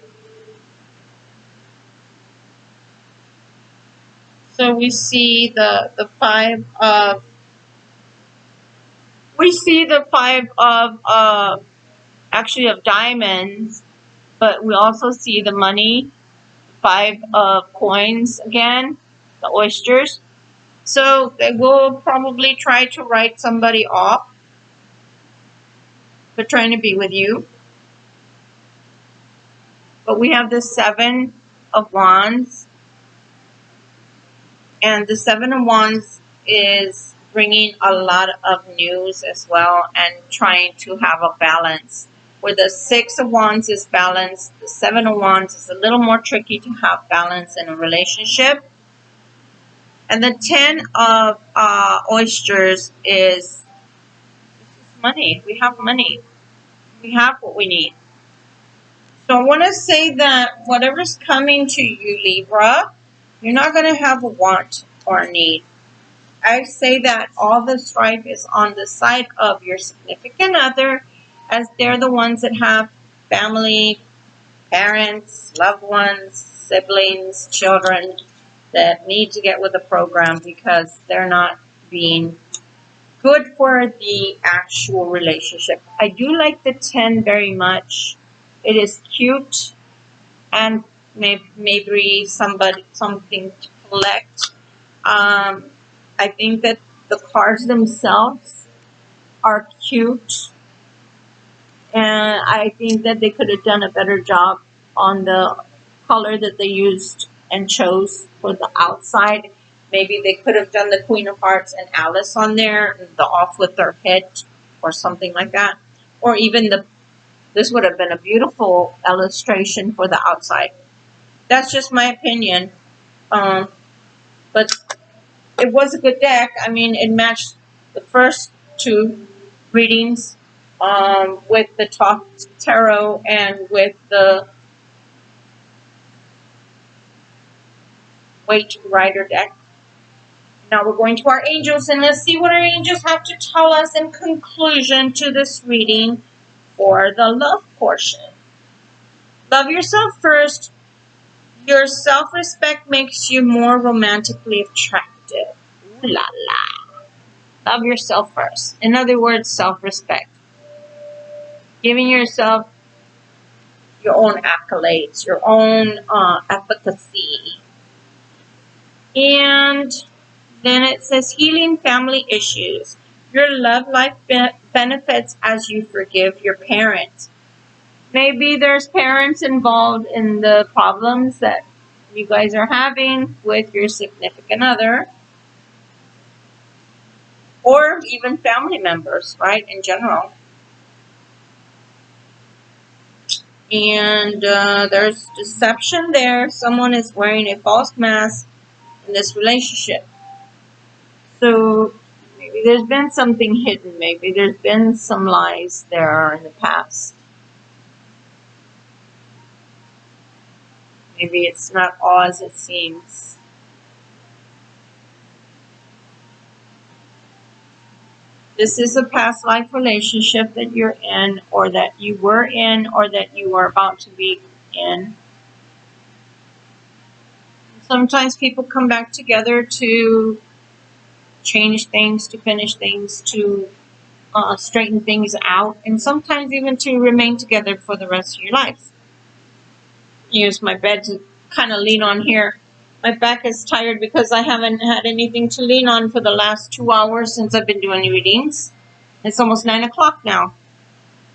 S1: So we see the five of actually of diamonds, but we also see the money, 5 of coins again, the oysters. So they will probably try to write somebody off for trying to be with you. But we have the 7 of Wands. And the 7 of Wands is bringing a lot of news as well and trying to have a balance. Where the 6 of Wands is balanced, the 7 of Wands is a little more tricky to have balance in a relationship. And the 10 of oysters is money. We have money. We have what we need. So I want to say that whatever's coming to you, Libra, you're not going to have a want or a need. I say that all the strife is on the side of your significant other, as they're the ones that have family, parents, loved ones, siblings, children. that need to get with the program because they're not being good for the actual relationship. I do like the 10 very much. It is cute and maybe something to collect. I think that the cards themselves are cute, and I think that they could have done a better job on the color that they used and chose for the outside. Maybe they could have done the Queen of Hearts and Alice on there, the off with their head or something like that. Or even this would have been a beautiful illustration for the outside. That's just my opinion. But it was a good deck. I mean, it matched the first two readings with the top tarot and with the Weight Rider deck. Now we're going to our angels, and let's see what our angels have to tell us in conclusion to this reading for the love portion. Love yourself first. Your self-respect makes you more romantically attractive. Ooh la la. Love yourself first. In other words, self-respect. Giving yourself your own accolades, your own efficacy. And then it says healing family issues. Your love life benefits as you forgive your parents. Maybe there's parents involved in the problems that you guys are having with your significant other. Or even family members, right, in general. And there's deception there. Someone is wearing a false mask in this relationship. So maybe there's been something hidden. Maybe there's been some lies there in the past. Maybe it's not all as it seems. This is a past life relationship that you're in, or that you were in, or that you are about to be in. Sometimes people come back together to change things, to finish things, to straighten things out, and sometimes even to remain together for the rest of your life. Use my bed to kind of lean on here. My back is tired because I haven't had anything to lean on for the last 2 hours since I've been doing readings. It's almost 9 o'clock now.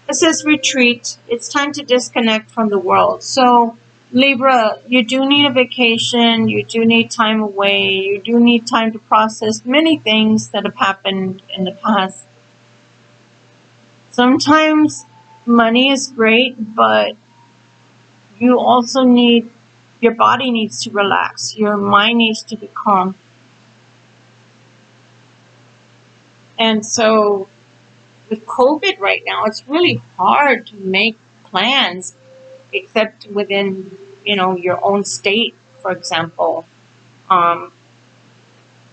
S1: It says retreat. It's time to disconnect from the world. So Libra, you do need a vacation. You do need time away. You do need time to process many things that have happened in the past. Sometimes money is great, but you also need, your body needs to relax. Your mind needs to be calm. And so with COVID right now, it's really hard to make plans except within, your own state, for example.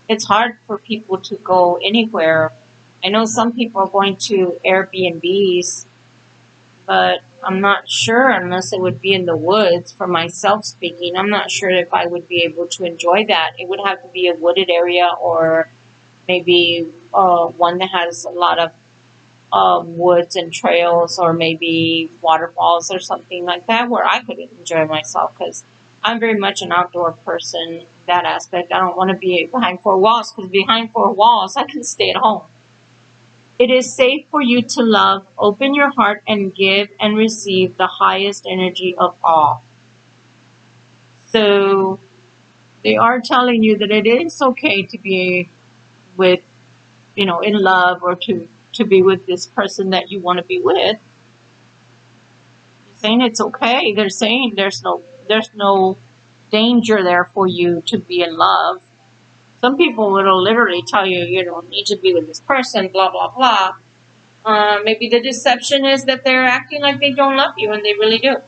S1: It's hard for people to go anywhere. I know some people are going to Airbnbs, but I'm not sure unless it would be in the woods. For myself speaking, I'm not sure if I would be able to enjoy that. It would have to be a wooded area, or maybe one that has a lot of woods and trails, or maybe waterfalls or something like that, where I could enjoy myself, because I'm very much an outdoor person. That aspect, I don't want to be behind four walls, because behind four walls I can stay at home. It is safe for you to love, open your heart, and give and receive the highest energy of all. So they are telling you that it is okay to be with, in love, or to be with this person that you want to be with. They're saying it's okay. They're saying there's no danger there for you to be in love. Some people will literally tell you, you don't need to be with this person, blah, blah, blah. Maybe the deception is that they're acting like they don't love you, and they really do.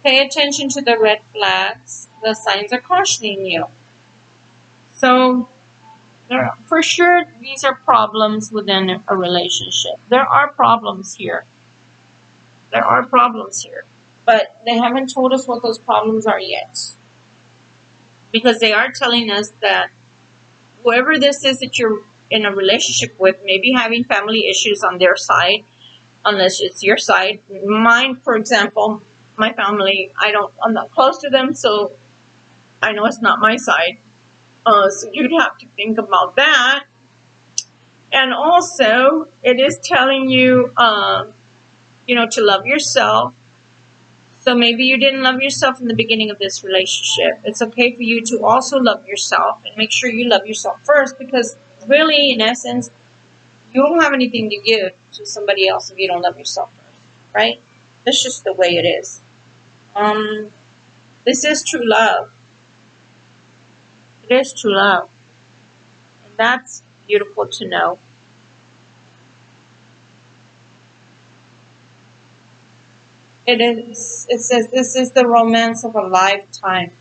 S1: Pay attention to the red flags. The signs are cautioning you. So, for sure, these are problems within a relationship. There are problems here. But they haven't told us what those problems are yet. because they are telling us that whoever this is that you're in a relationship with may be having family issues on their side, unless it's your side. Mine, for example, my family, I'm not close to them, so I know it's not my side. So you'd have to think about that. And also, it is telling you, to love yourself. So maybe you didn't love yourself in the beginning of this relationship. It's okay for you to also love yourself and make sure you love yourself first, because really, in essence, you don't have anything to give to somebody else if you don't love yourself first, right? That's just the way it is. This is true love. It is true love. And that's beautiful to know. It is. It says this is the romance of a lifetime.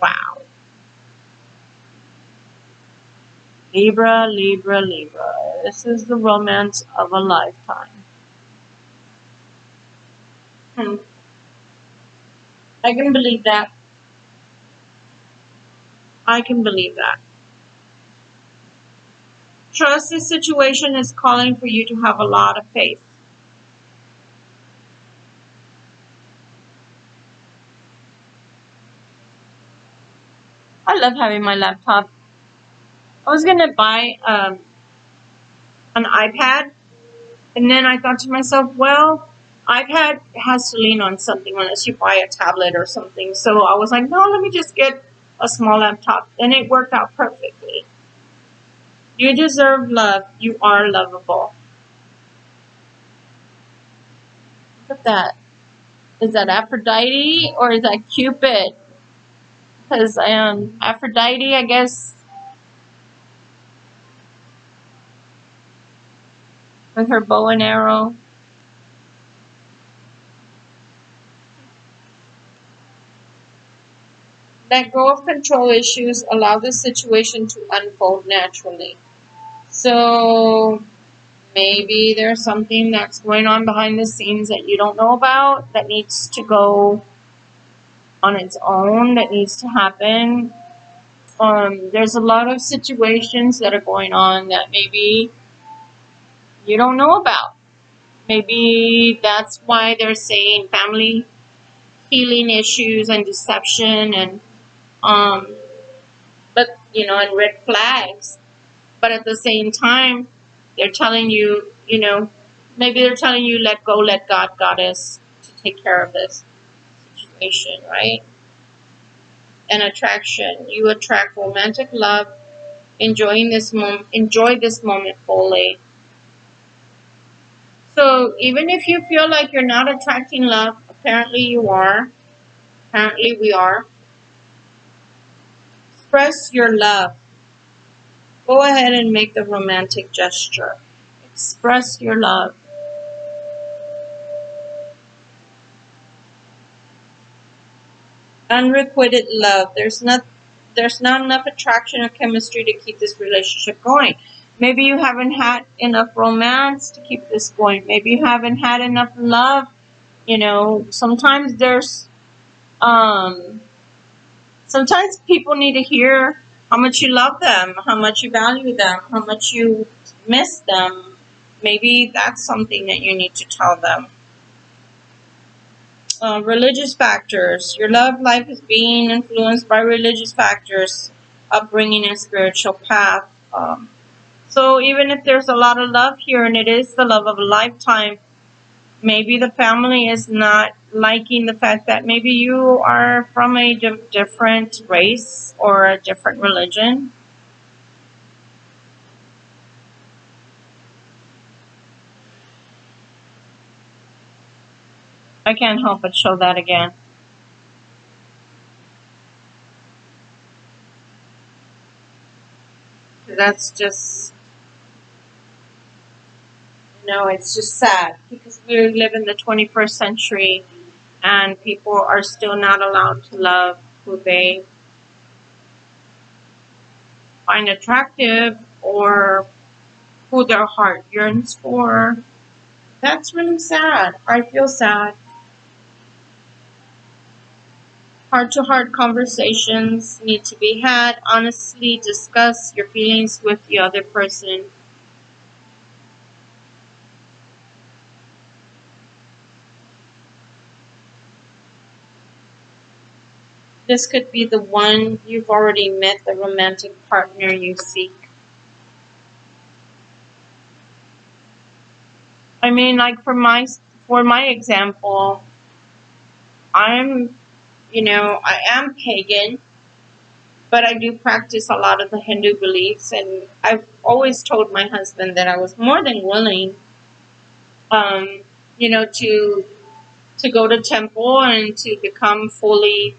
S1: Wow. Libra, Libra, Libra. This is the romance of a lifetime. I can believe that. I can believe that. Trust this situation is calling for you to have a lot of faith. I love having my laptop. I was going to buy an iPad, and then I thought to myself, well, iPad has to lean on something unless you buy a tablet or something. So I was like, no, let me just get a small laptop. And it worked out perfectly. You deserve love. You are lovable. Look at that. Is that Aphrodite or is that Cupid? Because Aphrodite, I guess, with her bow and arrow. Let go of control issues. Allow the situation to unfold naturally. So maybe there's something that's going on behind the scenes that you don't know about that needs to go on its own, that needs to happen. There's a lot of situations that are going on that maybe you don't know about. Maybe that's why they're saying family healing issues and deception and and red flags. But at the same time, they're telling you, maybe they're telling you, let go, let God, Goddess, to take care of this situation, right? An attraction. You attract romantic love, enjoy this moment fully. So even if you feel like you're not attracting love, apparently you are. Apparently we are. Express your love. Go ahead and make the romantic gesture. Express your love. Unrequited love. There's not enough attraction or chemistry to keep this relationship going. Maybe you haven't had enough romance to keep this going. Maybe you haven't had enough love. Sometimes sometimes people need to hear how much you love them, how much you value them, how much you miss them. Maybe that's something that you need to tell them. Religious factors. Your love life is being influenced by religious factors, upbringing, and spiritual path. So even if there's a lot of love here and it is the love of a lifetime, maybe the family is not liking the fact that maybe you are from a different race or a different religion. I can't help but show that again. That's just, it's just sad because we live in the 21st century and people are still not allowed to love who they find attractive or who their heart yearns for. That's really sad. I feel sad. Heart-to-heart conversations need to be had. Honestly discuss your feelings with the other person. This could be the one you've already met, the romantic partner you seek. I mean, like for my example, I'm, I am pagan, but I do practice a lot of the Hindu beliefs, and I've always told my husband that I was more than willing, um, to go to temple and to become fully,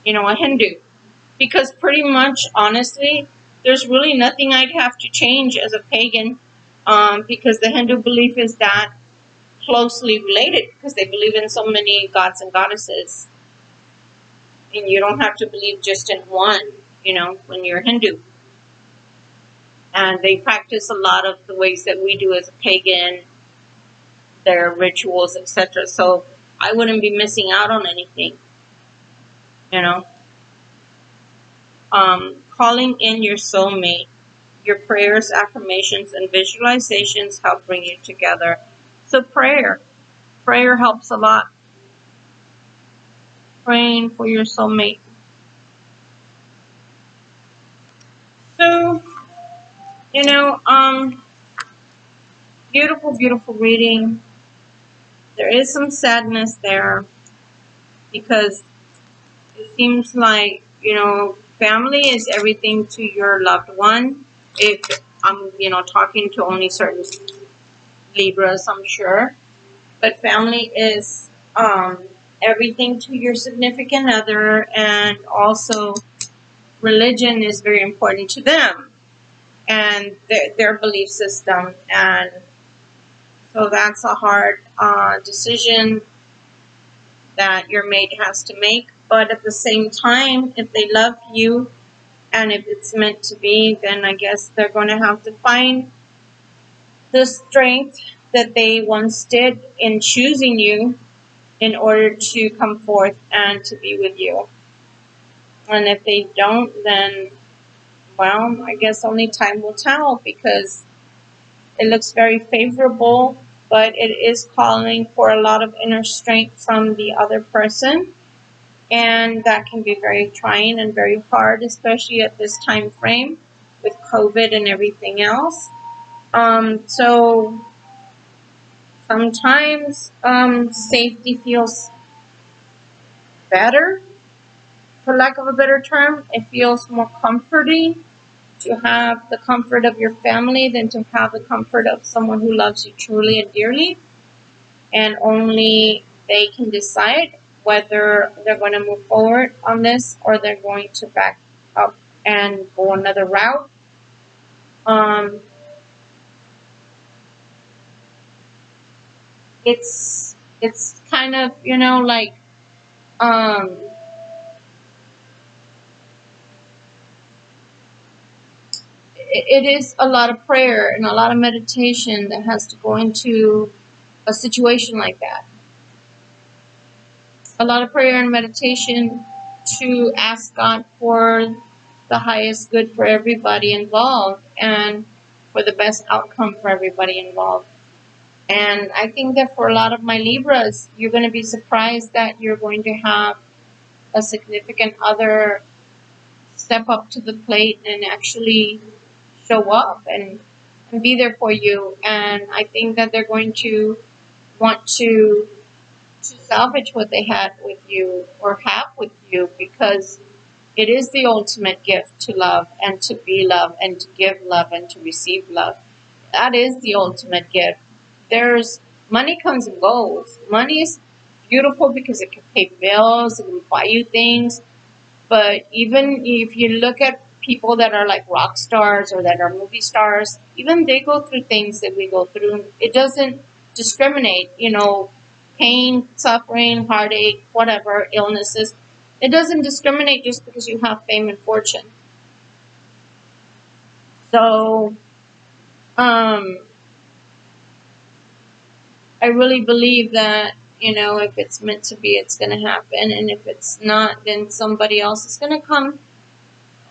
S1: a Hindu. Because pretty much, honestly, there's really nothing I'd have to change as a pagan, because the Hindu belief is that closely related, because they believe in so many gods and goddesses, and you don't have to believe just in one, when you're Hindu. And they practice a lot of the ways that we do as a pagan, their rituals, etc. So I wouldn't be missing out on anything, you know. Calling in your soulmate. Your prayers, affirmations, and visualizations help bring you together. So prayer helps a lot. Praying for your soulmate. So, you know, um, beautiful, beautiful reading. There is some sadness there because it seems like, family is everything to your loved one. If I'm, talking to only certain Libras, I'm sure. But family is everything to your significant other, and also religion is very important to them and their belief system. And so that's a hard decision that your mate has to make. But at the same time, if they love you and if it's meant to be, then I guess they're going to have to find the strength that they once did in choosing you in order to come forth and to be with you. And if they don't, then, well, I guess only time will tell, because it looks very favorable, but it is calling for a lot of inner strength from the other person. And that can be very trying and very hard, especially at this time frame with COVID and everything else. So sometimes safety feels better, for lack of a better term. It feels more comforting to have the comfort of your family than to have the comfort of someone who loves you truly and dearly. And only they can decide whether they're going to move forward on this or they're going to back up and go another route. Um, it's kind of, like, um, it is a lot of prayer and a lot of meditation that has to go into a situation like that. A lot of prayer and meditation to ask God for the highest good for everybody involved and for the best outcome for everybody involved. And I think that for a lot of my Libras, you're going to be surprised that you're going to have a significant other step up to the plate and actually show up and be there for you. And I think that they're going to want to salvage what they had with you or have with you, because it is the ultimate gift to love and to be loved and to give love and to receive love. That is the ultimate gift. There's money comes and goes. Money is beautiful because it can pay bills, it can buy you things. But even if you look at people that are like rock stars or that are movie stars, even they go through things that we go through. It doesn't discriminate, pain, suffering, heartache, whatever, illnesses. It doesn't discriminate just because you have fame and fortune. So, um, I really believe that You know, if it's meant to be, it's going to happen. And if it's not, then somebody else is going to come.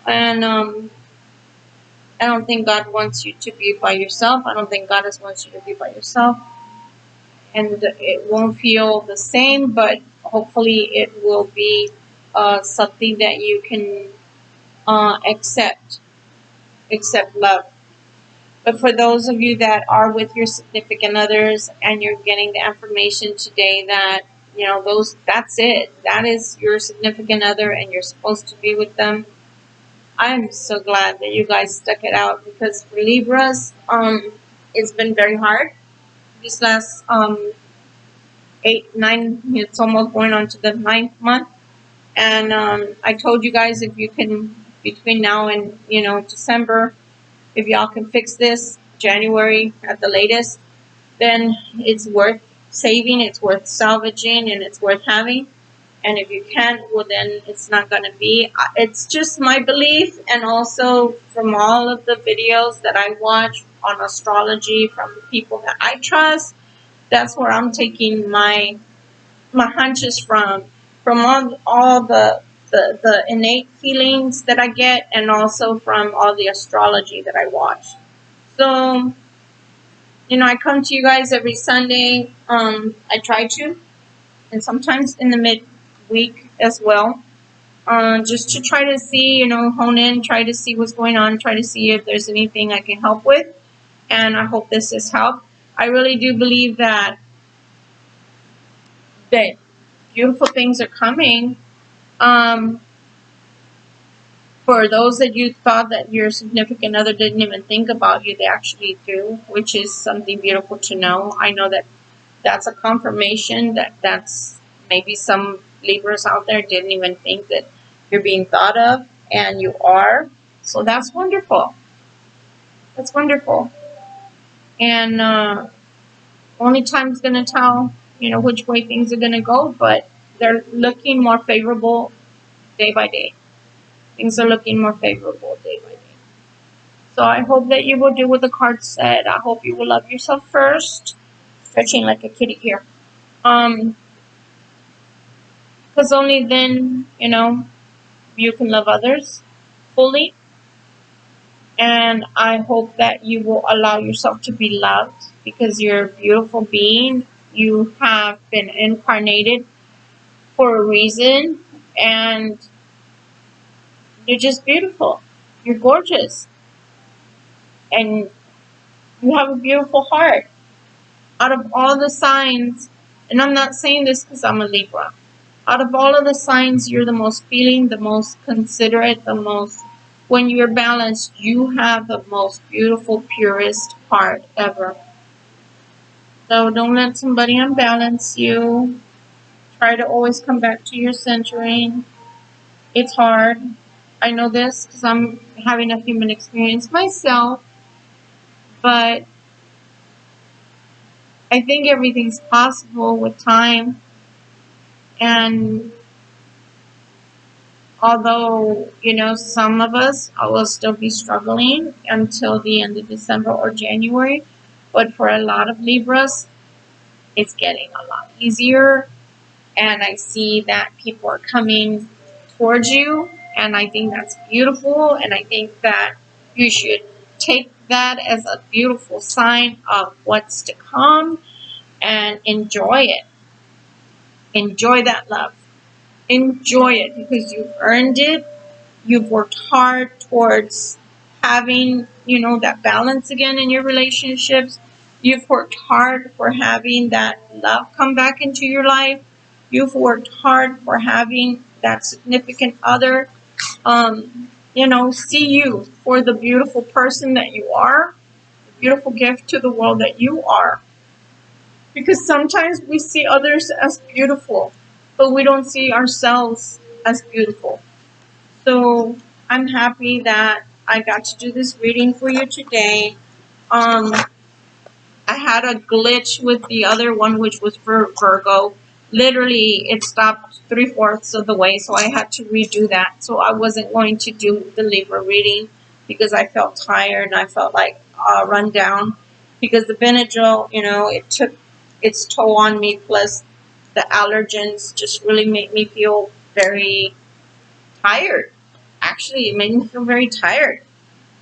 S1: And I don't think God wants you to be by yourself. I don't think God wants you to be by yourself. And it won't feel the same, but hopefully it will be something that you can accept love. But for those of you that are with your significant others and you're getting the information today that, you know, that's it. That is your significant other and you're supposed to be with them. I'm so glad that you guys stuck it out, because for Libras, it's been very hard. This last 8, 9, it's almost going on to the 9th month. And I told you guys, if you can, between now and, you know, December, if y'all can fix this, January at the latest, then it's worth saving, it's worth salvaging, and it's worth having. And if you can't, well, then it's not going to be. It's just my belief, and also from all of the videos that I watch on astrology from the people that I trust, that's where I'm taking my hunches from all the innate feelings that I get, and also from all the astrology that I watch. So, you know, I come to you guys every Sunday. I try to, and sometimes in the midweek as well, just to try to see, you know, hone in, try to see what's going on, try to see if there's anything I can help with. And I hope this has helped. I really do believe that beautiful things are coming. For those that you thought that your significant other didn't even think about you, they actually do, which is something beautiful to know. I know that that's a confirmation that's maybe some Libras out there didn't even think that you're being thought of, and you are. So that's wonderful. That's wonderful. And only time's going to tell, you know, which way things are going to go, but they're looking more favorable day by day. Things are looking more favorable day by day. So I hope that you will do what the card said. I hope you will love yourself first. Stretching like a kitty here. Because only then, you know, you can love others fully. And I hope that you will allow yourself to be loved, because you're a beautiful being. You have been incarnated for a reason, and you're just beautiful. You're gorgeous. And you have a beautiful heart. Out of all the signs, and I'm not saying this because I'm a Libra, out of all of the signs, you're the most feeling, the most considerate, the most, when you're balanced, you have the most beautiful, purest heart ever. So don't let somebody unbalance you. Try to always come back to your centering. It's hard. I know this because I'm having a human experience myself, but I think everything's possible with time. And although, you know, some of us will still be struggling until the end of December or January, but for a lot of Libras, it's getting a lot easier. And I see that people are coming towards you, and I think that's beautiful. And I think that you should take that as a beautiful sign of what's to come and enjoy it. Enjoy that love. Enjoy it, because you've earned it. You've worked hard towards having, you know, that balance again in your relationships. You've worked hard for having that love come back into your life. You've worked hard for having that significant other, you know, see you for the beautiful person that you are, the beautiful gift to the world that you are. Because sometimes we see others as beautiful, but we don't see ourselves as beautiful. So I'm happy that I got to do this reading for you today. I had a glitch with the other one, which was for Virgo. Literally, it stopped 3/4 of the way, so I had to redo that. So I wasn't going to do the Libra reading because I felt tired and I felt like run down. Because the Benadryl, you know, it took its toll on me. Plus, the allergens just really make me feel very tired. Actually, it made me feel very tired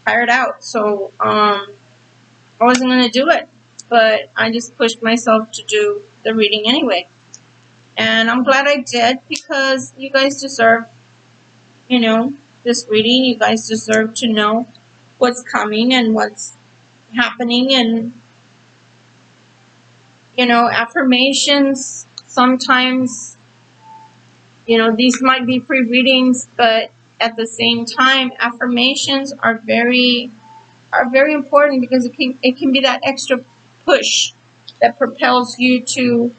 S1: out. So I wasn't going to do it, but I just pushed myself to do the reading anyway. And I'm glad I did, because you guys deserve, you know, this reading. You guys deserve to know what's coming and what's happening. And, you know, affirmations, sometimes, you know, these might be free readings, but at the same time, affirmations are very important, because it can be that extra push that propels you to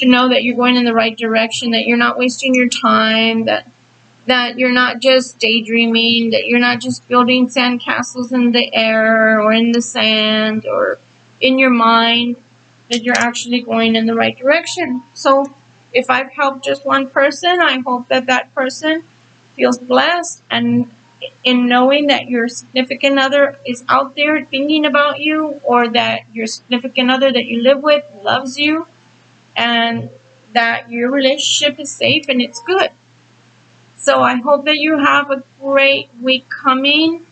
S1: know that you're going in the right direction, that you're not wasting your time, that you're not just daydreaming, that you're not just building sandcastles in the air or in the sand or in your mind, that you're actually going in the right direction. So if I've helped just one person, I hope that that person feels blessed, and in knowing that your significant other is out there thinking about you, or that your significant other that you live with loves you, and that your relationship is safe and it's good. So I hope that you have a great week coming.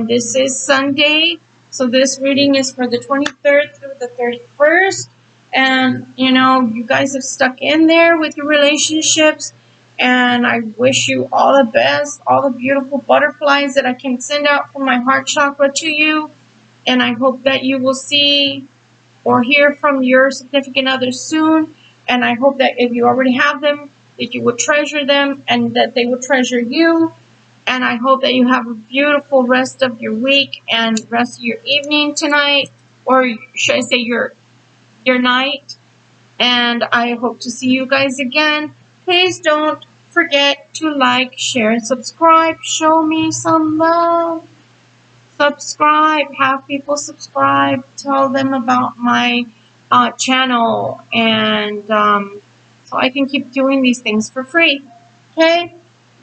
S1: This is Sunday, so this reading is for the 23rd through the 31st. And, you know, you guys have stuck in there with your relationships. And I wish you all the best, all the beautiful butterflies that I can send out from my heart chakra to you. And I hope that you will see or hear from your significant other soon. And I hope that if you already have them, that you will treasure them and that they will treasure you. And I hope that you have a beautiful rest of your week and rest of your evening tonight, or should I say your night. And I hope to see you guys again. Please don't forget to like, share, and subscribe. Show me some love. Subscribe. Have people subscribe. Tell them about my channel. And so I can keep doing these things for free. Okay?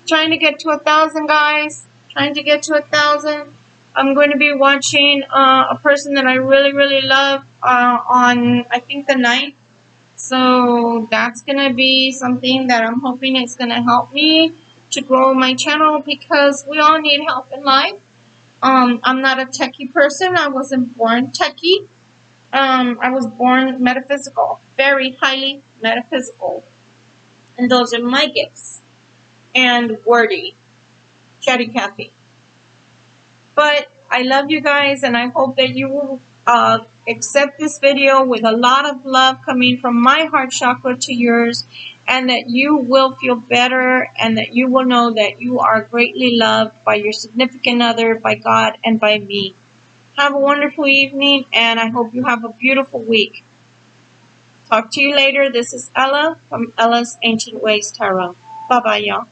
S1: Trying to get to 1,000, guys. Trying to get to 1,000. I'm going to be watching a person that I really, really love on, I think, the 9th. So that's going to be something that I'm hoping it's going to help me to grow my channel, because we all need help in life. I'm not a techie person. I wasn't born techie. I was born metaphysical, very highly metaphysical. And those are my gifts. And wordy, chatty Cathy. But I love you guys, and I hope that you will accept this video with a lot of love coming from my heart chakra to yours, and that you will feel better, and that you will know that you are greatly loved by your significant other, by God, and by me. Have a wonderful evening, and I hope you have a beautiful week. Talk to you later. This is Ella from Ella's Ancient Ways Tarot. Bye-bye, y'all.